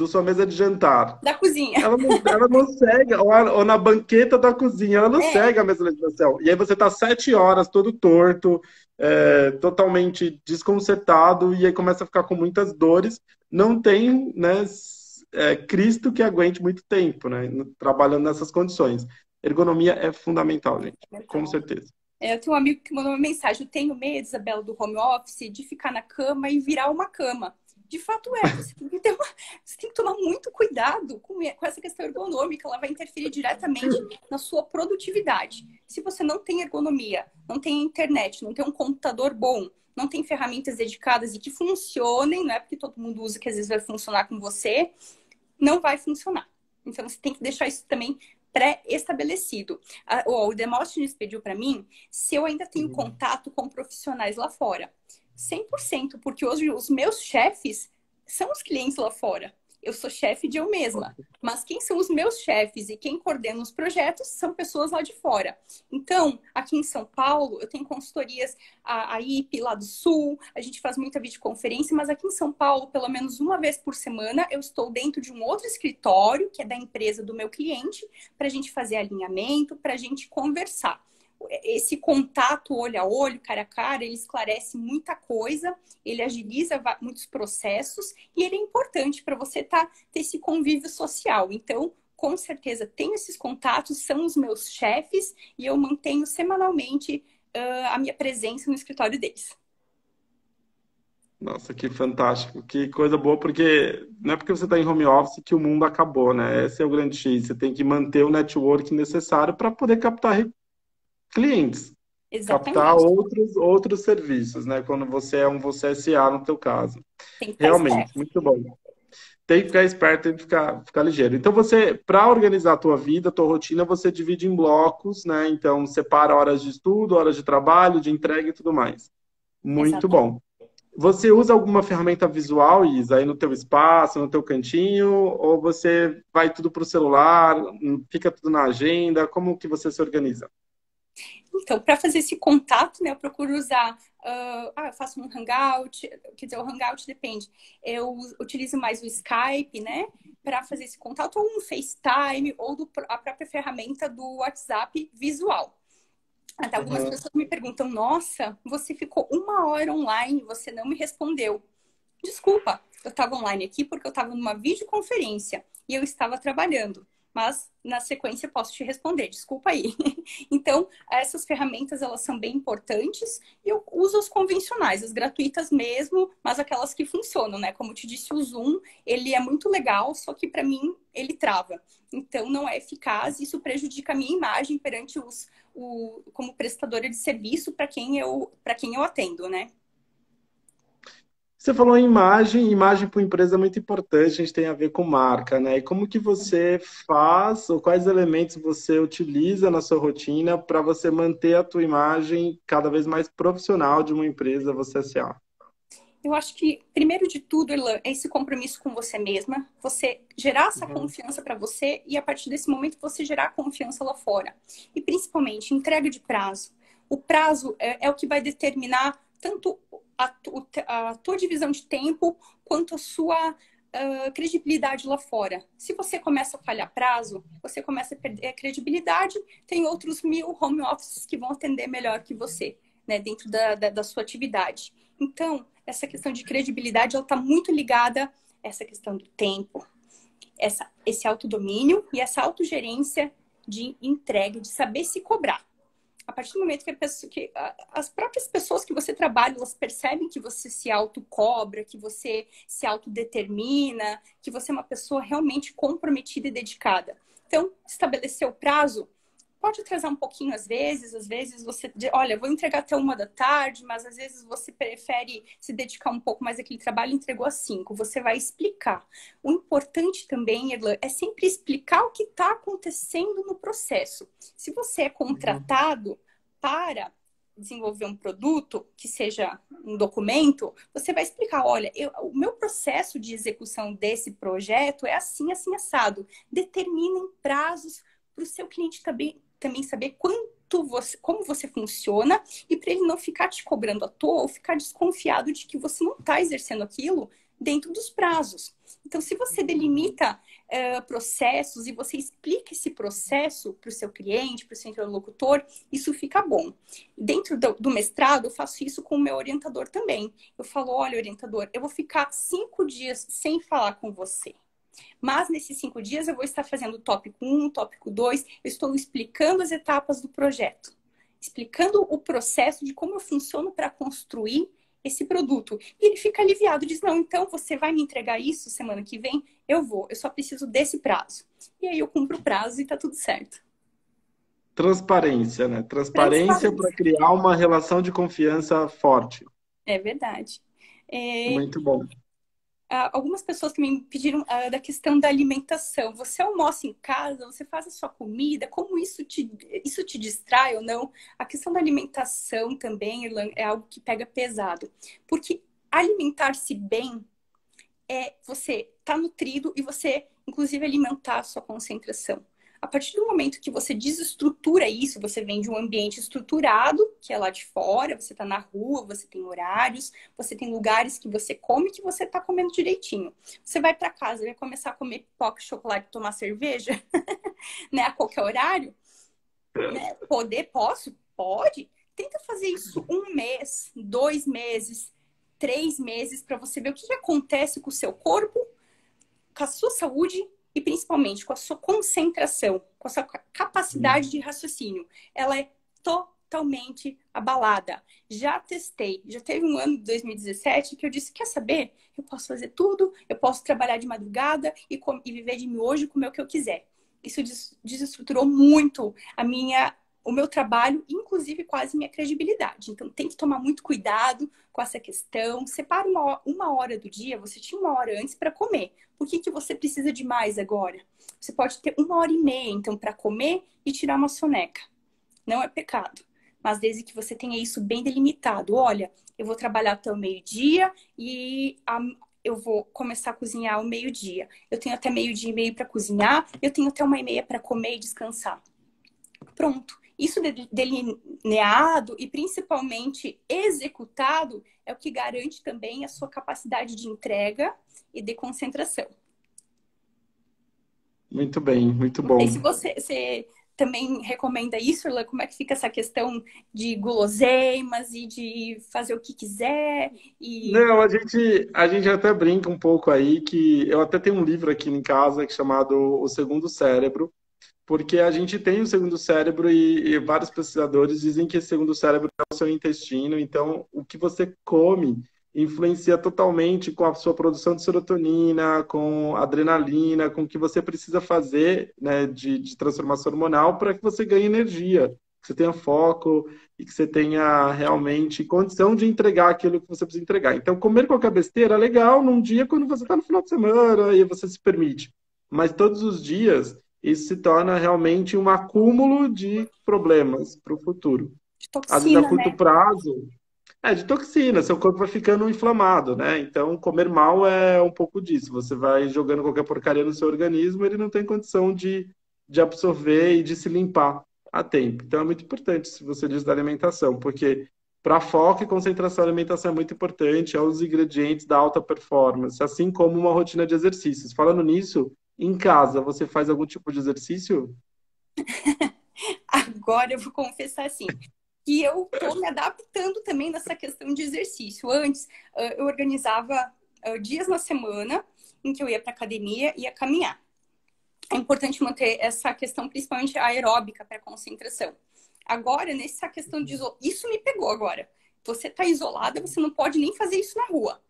sua mesa de jantar. Da cozinha. Ela não segue, ou na banqueta da cozinha, ela não segue a mesma legislação. E aí você está 7 horas todo torto, totalmente desconcertado, e aí começa a ficar com muitas dores. Não tem, né, Cristo que aguente muito tempo, né, trabalhando nessas condições. Ergonomia é fundamental, gente, com certeza. Eu tenho um amigo que mandou uma mensagem. Eu tenho medo, Isabela, do home office, de ficar na cama e virar uma cama. De fato você tem que tomar muito cuidado com essa questão ergonômica, ela vai interferir diretamente na sua produtividade. Se você não tem ergonomia, não tem internet, não tem um computador bom, não tem ferramentas dedicadas e que funcionem, não é porque todo mundo usa que às vezes vai funcionar com você, não vai funcionar. Então você tem que deixar isso também pré-estabelecido. O Demóstenes pediu para mim se eu ainda tenho Uhum. contato com profissionais lá fora. 100%, porque hoje os meus chefes são os clientes lá fora. Eu sou chefe de eu mesma, mas quem são os meus chefes e quem coordena os projetos são pessoas lá de fora. Então, aqui em São Paulo, eu tenho consultorias, a IP lá do Sul, a gente faz muita videoconferência, mas aqui em São Paulo, pelo menos uma vez por semana, eu estou dentro de um outro escritório, que é da empresa do meu cliente, para a gente fazer alinhamento, para a gente conversar. Esse contato olho a olho, cara a cara, ele esclarece muita coisa, ele agiliza muitos processos e ele é importante para você ter esse convívio social. Então, com certeza, tenho esses contatos, são os meus chefes e eu mantenho semanalmente a minha presença no escritório deles. Nossa, que fantástico, que coisa boa, porque não é porque você está em home office que o mundo acabou, né? Esse é o grande X. Você tem que manter o network necessário para poder captar clientes, captar Exatamente. outros serviços, né? Quando você é um você SA no teu caso. Tem que estar Realmente, esperto. muito bom. Tem que ficar esperto, tem que ficar ligeiro. Então você, para organizar a tua vida, a tua rotina, você divide em blocos, né? Então separa horas de estudo, horas de trabalho, de entrega e tudo mais. Muito Exatamente. bom. Você usa alguma ferramenta visual, Isa, aí no teu espaço, no teu cantinho, ou você vai tudo para o celular, fica tudo na agenda? Como que você se organiza? Então, para fazer esse contato, né, eu procuro usar. Eu faço um Hangout, quer dizer, o Hangout depende. Eu utilizo mais o Skype, né, para fazer esse contato, ou um FaceTime, ou a própria ferramenta do WhatsApp visual. Até algumas Uhum. pessoas me perguntam: Nossa, você ficou 1 hora online, você não me respondeu. Desculpa, eu estava online aqui porque eu estava numa videoconferência e eu estava trabalhando. Mas na sequência eu posso te responder, desculpa aí. Então, essas ferramentas elas são bem importantes e eu uso as convencionais, as gratuitas mesmo, mas aquelas que funcionam, né? Como eu te disse, o Zoom, ele é muito legal, só que para mim ele trava. Então não é eficaz, isso prejudica a minha imagem perante como prestadora de serviço para quem eu atendo, né? Você falou em imagem, imagem para uma empresa é muito importante, a gente tem a ver com marca, né? E como que você faz, ou quais elementos você utiliza na sua rotina para você manter a tua imagem cada vez mais profissional de uma empresa, você S.A.? Eu acho que, primeiro de tudo, Elan, é esse compromisso com você mesma, você gerar essa Uhum, confiança para você e, a partir desse momento, você gerar confiança lá fora. E, principalmente, entrega de prazo. O prazo é o que vai determinar tanto a tua divisão de tempo quanto a sua credibilidade lá fora. Se você começa a falhar prazo, você começa a perder a credibilidade, tem outros 1.000 home offices que vão atender melhor que você, né, dentro da sua atividade. Então, essa questão de credibilidade, ela está muito ligada a essa questão do tempo, esse autodomínio e essa autogerência de entrega, de saber se cobrar. A partir do momento as próprias pessoas que você trabalha, elas percebem que você se autocobra, que você se autodetermina, que você é uma pessoa realmente comprometida e dedicada. Então, estabelecer o prazo pode atrasar um pouquinho às vezes você, olha, vou entregar até 1 da tarde, mas às vezes você prefere se dedicar um pouco mais àquele trabalho e entregou às 5. Você vai explicar. O importante também, Erlan, é sempre explicar o que está acontecendo no processo. Se você é uhum. contratado para desenvolver um produto, que seja um documento, você vai explicar, olha, o meu processo de execução desse projeto é assim, assim, assado. Determinem prazos para o seu cliente também saber como você funciona e para ele não ficar te cobrando à toa ou ficar desconfiado de que você não está exercendo aquilo dentro dos prazos. Então, se você delimita processos e você explica esse processo para o seu cliente, para o seu interlocutor, isso fica bom. Dentro do mestrado, eu faço isso com o meu orientador também. Eu falo, olha, orientador, eu vou ficar 5 dias sem falar com você. Mas nesses 5 dias eu vou estar fazendo tópico 1, tópico 2, eu estou explicando as etapas do projeto, explicando o processo de como eu funciono para construir esse produto. E ele fica aliviado, diz, não, então você vai me entregar isso semana que vem? Eu vou, eu só preciso desse prazo. E aí eu cumpro o prazo e tá tudo certo. Transparência, né? Transparência para Transparência. criar uma relação de confiança forte. É verdade. É, Muito bom. algumas pessoas também me pediram da questão da alimentação. Você almoça em casa, você faz a sua comida, como isso te distrai ou não? A questão da alimentação também, Irlan, é algo que pega pesado. Porque alimentar-se bem é você estar nutrido e você, inclusive, alimentar a sua concentração. A partir do momento que você desestrutura isso, você vem de um ambiente estruturado, que é lá de fora, você está na rua, você tem horários, você tem lugares que você come que você está comendo direitinho. Você vai para casa, vai começar a comer pipoca, chocolate, tomar cerveja, né, a qualquer horário, né? Posso? Pode. Tenta fazer isso 1 mês, 2 meses, 3 meses, para você ver o que acontece com o seu corpo, com a sua saúde e principalmente com a sua concentração, com a sua capacidade de raciocínio. Ela é totalmente abalada. Já testei, já teve um ano de 2017 que eu disse, quer saber? Eu posso fazer tudo, eu posso trabalhar de madrugada e viver de miojo e comer o que eu quiser. Isso desestruturou muito o meu trabalho, inclusive quase minha credibilidade. Então tem que tomar muito cuidado com essa questão. Separa uma hora do dia, você tinha 1 hora antes para comer. Por que você precisa de mais agora? Você pode ter 1 hora e meia, então, para comer e tirar uma soneca. Não é pecado. Mas desde que você tenha isso bem delimitado. Olha, eu vou trabalhar até o meio-dia e eu vou começar a cozinhar ao meio-dia. Eu tenho até meio-dia e meio para cozinhar, eu tenho até 1h30 para comer e descansar. Pronto. Isso delineado e principalmente executado é o que garante também a sua capacidade de entrega e de concentração. Muito bem, muito Não sei bom. se você também recomenda isso, Irlan, como é que fica essa questão de guloseimas e de fazer o que quiser? Não, a gente até brinca um pouco aí que eu até tenho um livro aqui em casa que é chamado O Segundo Cérebro, porque a gente tem o segundo cérebro e vários pesquisadores dizem que esse segundo cérebro é o seu intestino, então o que você come influencia totalmente com a sua produção de serotonina, com adrenalina, com o que você precisa fazer, né, de transformação hormonal para que você ganhe energia, que você tenha foco e que você tenha realmente condição de entregar aquilo que você precisa entregar. Então, comer qualquer besteira é legal num dia quando você está no final de semana e você se permite, mas todos os dias isso se torna realmente um acúmulo de problemas para o futuro. De Às vezes, a toxina, curto né? prazo, é de toxina, seu corpo vai ficando inflamado, né? Então, comer mal é um pouco disso. Você vai jogando qualquer porcaria no seu organismo, ele não tem condição de absorver e de se limpar a tempo. Então, é muito importante, se você diz da alimentação, porque para foco e concentração, a alimentação é muito importante, é um dos ingredientes da alta performance, assim como uma rotina de exercícios. Falando nisso, em casa, você faz algum tipo de exercício? Agora eu vou confessar assim, que eu tô me adaptando também nessa questão de exercício. Antes, eu organizava dias na semana em que eu ia para academia e ia caminhar. É importante manter essa questão, principalmente aeróbica, para concentração. Agora, nessa questão de isso me pegou agora. Você está isolada, você não pode nem fazer isso na rua.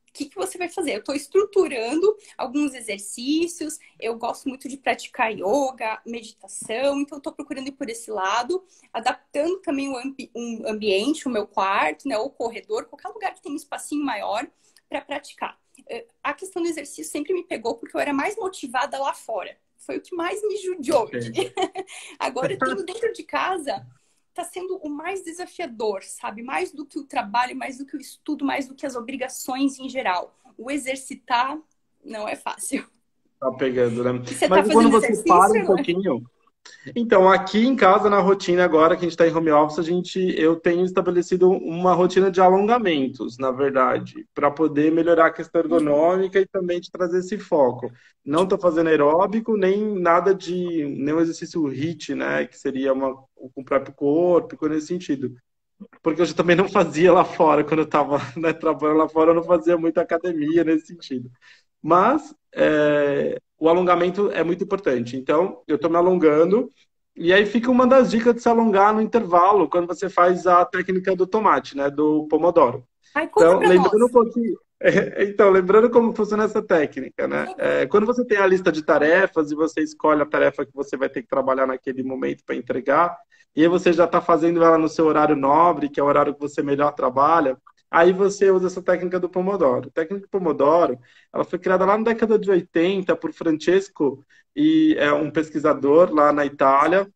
O que você vai fazer? Eu estou estruturando alguns exercícios, eu gosto muito de praticar yoga, meditação, então estou procurando ir por esse lado, adaptando também um ambiente, o meu quarto, né, ou corredor, qualquer lugar que tenha um espacinho maior para praticar. A questão do exercício sempre me pegou porque eu era mais motivada lá fora. Foi o que mais me judiou. Agora, tudo dentro de casa está sendo o mais desafiador, sabe? Mais do que o trabalho, mais do que o estudo, mais do que as obrigações em geral. O exercitar não é fácil. Tá pegando, né? E você está Mas quando fazendo você para exercício, um Irlan? pouquinho. Então, aqui em casa, na rotina agora, que a gente está em home office, eu tenho estabelecido uma rotina de alongamentos, na verdade, para poder melhorar a questão ergonômica e também de trazer esse foco. Não estou fazendo aeróbico, nem nada de, nenhum exercício HIIT, né, que seria com o próprio corpo, coisa nesse sentido. Porque eu já também não fazia lá fora, quando eu estava, né, trabalhando lá fora, eu não fazia muita academia nesse sentido. Mas o alongamento é muito importante. Então, eu estou me alongando, e aí fica uma das dicas de se alongar no intervalo, quando você faz a técnica do tomate, né, do Pomodoro. Ai, conta Então, para lembrando um nós. pouquinho, então, lembrando como funciona essa técnica, né? Quando você tem a lista de tarefas e você escolhe a tarefa que você vai ter que trabalhar naquele momento para entregar, e aí você já está fazendo ela no seu horário nobre, que é o horário que você melhor trabalha, aí você usa essa técnica do Pomodoro. A técnica do Pomodoro, ela foi criada lá na década de 80 por Francesco, e é um pesquisador lá na Itália,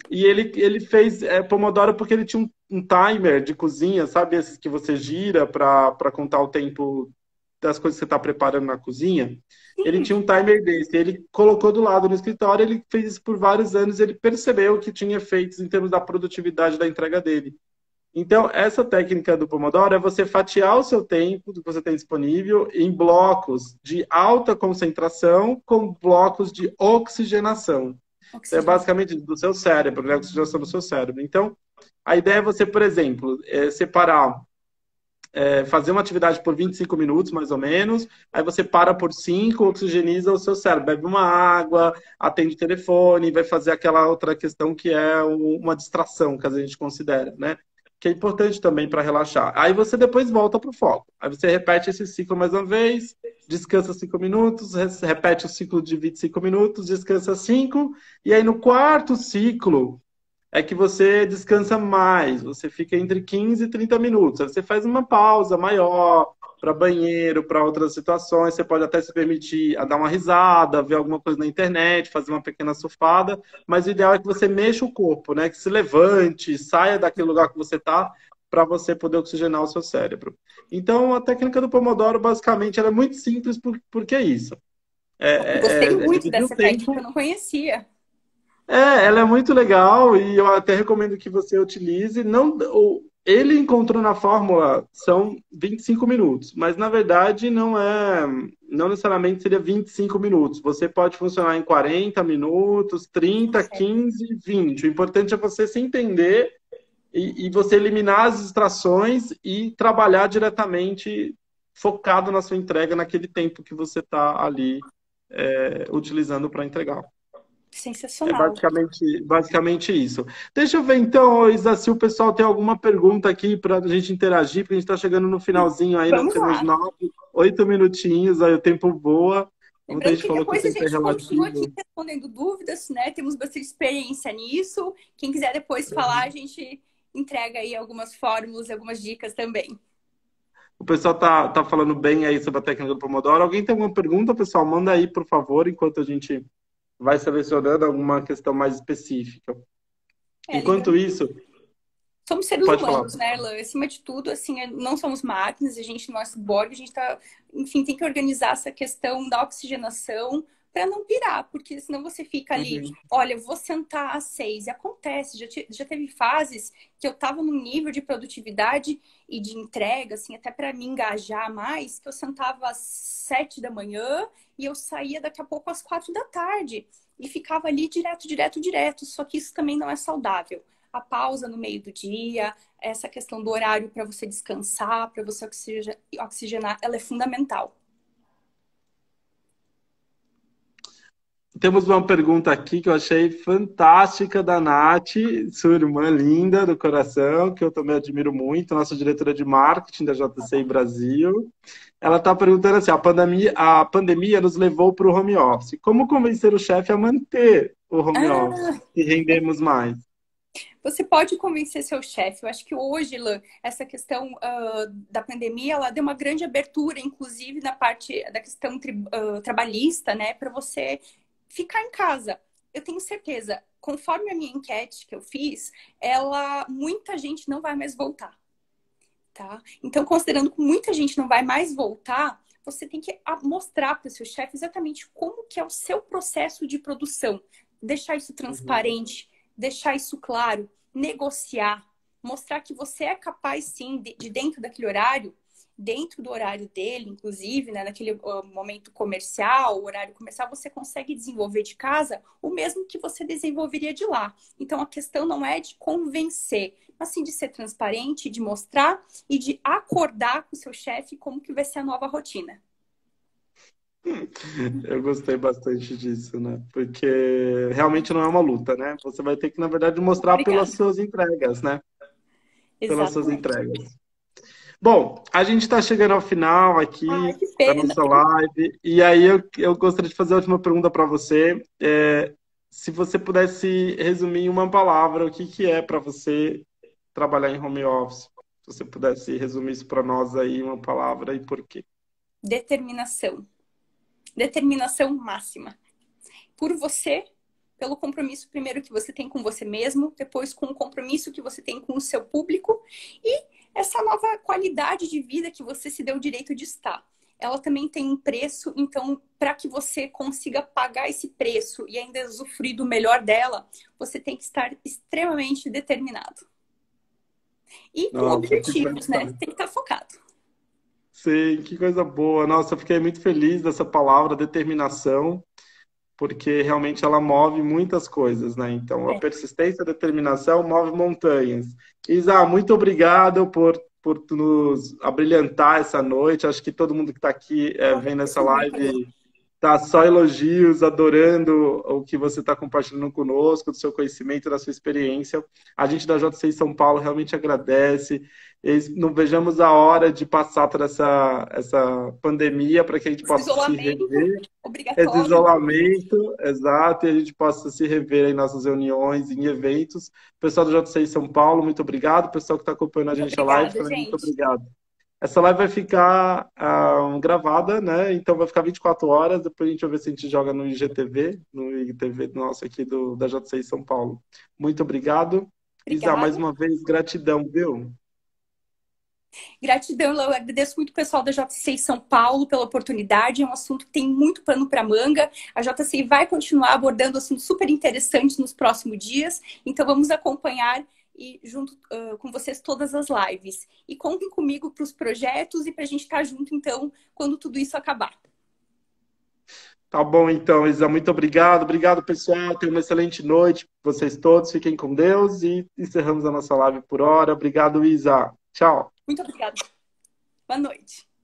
e ele fez Pomodoro porque ele tinha um timer de cozinha, sabe esses que você gira para contar o tempo das coisas que você está preparando na cozinha? Ele Sim. tinha um timer desse, ele colocou do lado no escritório, ele fez isso por vários anos, ele percebeu que tinha efeitos em termos da produtividade da entrega dele. Então, essa técnica do Pomodoro é você fatiar o seu tempo que você tem disponível em blocos de alta concentração com blocos de oxigenação. Então, é Oxigenação. basicamente do seu cérebro, né? A oxigenação do seu cérebro. Então, a ideia é você, por exemplo, separar, fazer uma atividade por 25 minutos, mais ou menos, aí você para por 5, oxigeniza o seu cérebro, bebe uma água, atende o telefone, vai fazer aquela outra questão que é uma distração, que a gente considera, né? Que é importante também para relaxar. Aí você depois volta para o foco. Aí você repete esse ciclo mais uma vez, descansa 5 minutos, repete o ciclo de 25 minutos, descansa 5, e aí no quarto ciclo é que você descansa mais, você fica entre 15 e 30 minutos. Aí você faz uma pausa maior para banheiro, para outras situações. Você pode até se permitir a dar uma risada, ver alguma coisa na internet, fazer uma pequena surfada. Mas o ideal é que você mexa o corpo, né? Que se levante, saia daquele lugar que você está, para você poder oxigenar o seu cérebro. Então, a técnica do Pomodoro, basicamente, ela é muito simples, porque é isso. Eu gostei É muito dividir o dessa técnica, eu tempo. não conhecia. Ela é muito legal e eu até recomendo que você utilize. Não, ele encontrou na fórmula são 25 minutos, mas na verdade não necessariamente seria 25 minutos. Você pode funcionar em 40 minutos, 30, 15, 20. O importante é você se entender e você eliminar as distrações e trabalhar diretamente focado na sua entrega naquele tempo que você está ali utilizando para entregar. É Sensacional. basicamente isso. Deixa eu ver então, Isa, se o pessoal tem alguma pergunta aqui para a gente interagir, porque a gente está chegando no finalzinho aí, nós Vamos temos lá. 8 minutinhos, aí o tempo voa. Muita Lembrando gente que falou que o depois a tempo é gente continua aqui relativo. respondendo dúvidas, né? Temos bastante experiência nisso. Quem quiser depois falar, a gente entrega aí algumas fórmulas, algumas dicas também. O pessoal tá falando bem aí sobre a técnica do Pomodoro. Alguém tem alguma pergunta, pessoal? Manda aí, por favor, enquanto a gente vai selecionando alguma questão mais específica. Enquanto Lembrando isso, somos seres pode falar. humanos, né, Erlan? Acima de tudo, assim, não somos máquinas, a gente não é ciborgue, a gente tá, enfim, tem que organizar essa questão da oxigenação para não pirar, porque senão você fica ali, Uhum. olha, eu vou sentar às 6, e acontece, já teve fases que eu tava num nível de produtividade e de entrega, assim, até para me engajar mais, que eu sentava às 7 da manhã e eu saía daqui a pouco às 4 da tarde e ficava ali direto, direto, direto, só que isso também não é saudável. A pausa no meio do dia, essa questão do horário para você descansar, para você oxigenar, ela é fundamental. Temos uma pergunta aqui que eu achei fantástica da Nath, sua irmã linda do coração, que eu também admiro muito, nossa diretora de marketing da JCI Brasil. Ela está perguntando assim: a pandemia nos levou para o home office. Como convencer o chefe a manter o home office Ah, e rendemos mais? você pode convencer seu chefe. Eu acho que hoje, Lan, essa questão da pandemia, ela deu uma grande abertura, inclusive na parte da questão trabalhista, né, para você ficar em casa. Eu tenho certeza, conforme a minha enquete que eu fiz, muita gente não vai mais voltar. Tá? Então, considerando que muita gente não vai mais voltar, você tem que mostrar para o seu chefe exatamente como que é o seu processo de produção. Deixar isso Uhum. transparente, deixar isso claro, negociar, mostrar que você é capaz, sim, de dentro daquele horário, dentro do horário dele, inclusive, né, naquele momento comercial, o horário comercial, você consegue desenvolver de casa o mesmo que você desenvolveria de lá. Então, a questão não é de convencer, mas sim de ser transparente, de mostrar e de acordar com o seu chefe como que vai ser a nova rotina. Eu gostei bastante disso, né? Porque realmente não é uma luta, né? Você vai ter que, na verdade, mostrar pelas Obrigada. suas entregas, né? Pelas suas Exatamente. entregas. Bom, a gente está chegando ao final Ai, aqui que da pena. nossa live, e aí eu gostaria de fazer a última pergunta para você. Se você pudesse resumir em uma palavra, o que que é para você trabalhar em home office? Se você pudesse resumir isso para nós aí, uma palavra e por quê. Determinação. Determinação máxima. Por você, pelo compromisso primeiro que você tem com você mesmo, depois com o compromisso que você tem com o seu público e essa nova qualidade de vida que você se deu o direito de estar. Ela também tem um preço, então, para que você consiga pagar esse preço e ainda usufruir do melhor dela, você tem que estar extremamente determinado. E com Nossa, objetivos, né? Tem que estar focado. Sim, que coisa boa. Nossa, eu fiquei muito feliz dessa palavra, determinação, porque realmente ela move muitas coisas, né? Então, a persistência e a determinação move montanhas. Isa, muito obrigado por nos abrilhantar essa noite. Acho que todo mundo que está aqui vendo essa live tá só elogios, adorando o que você está compartilhando conosco, do seu conhecimento, da sua experiência. A gente da JCI São Paulo realmente agradece. Não vejamos a hora de passar por essa pandemia para que a gente possa se rever. Esse isolamento, exato, e a gente possa se rever em nossas reuniões, em eventos. Pessoal do JCI São Paulo, muito obrigado. Pessoal que está acompanhando a gente a live, também muito obrigado. Essa live vai ficar gravada, né? Então vai ficar 24 horas. Depois a gente vai ver se a gente joga no IGTV, no IGTV nosso aqui da JCI São Paulo. Muito obrigado. Isa, mais uma vez, gratidão, viu? Gratidão, eu agradeço muito o pessoal da JCI São Paulo pela oportunidade. É um assunto que tem muito pano para manga. A JCI vai continuar abordando assuntos super interessantes nos próximos dias. Então vamos acompanhar e junto com vocês todas as lives. E contem comigo para os projetos e para a gente estar junto, então, quando tudo isso acabar. Tá bom, então, Isa, muito obrigado. Obrigado, pessoal. Tenham uma excelente noite. Vocês todos fiquem com Deus e encerramos a nossa live por hora. Obrigado, Isa. Tchau. Muito obrigada. Boa noite.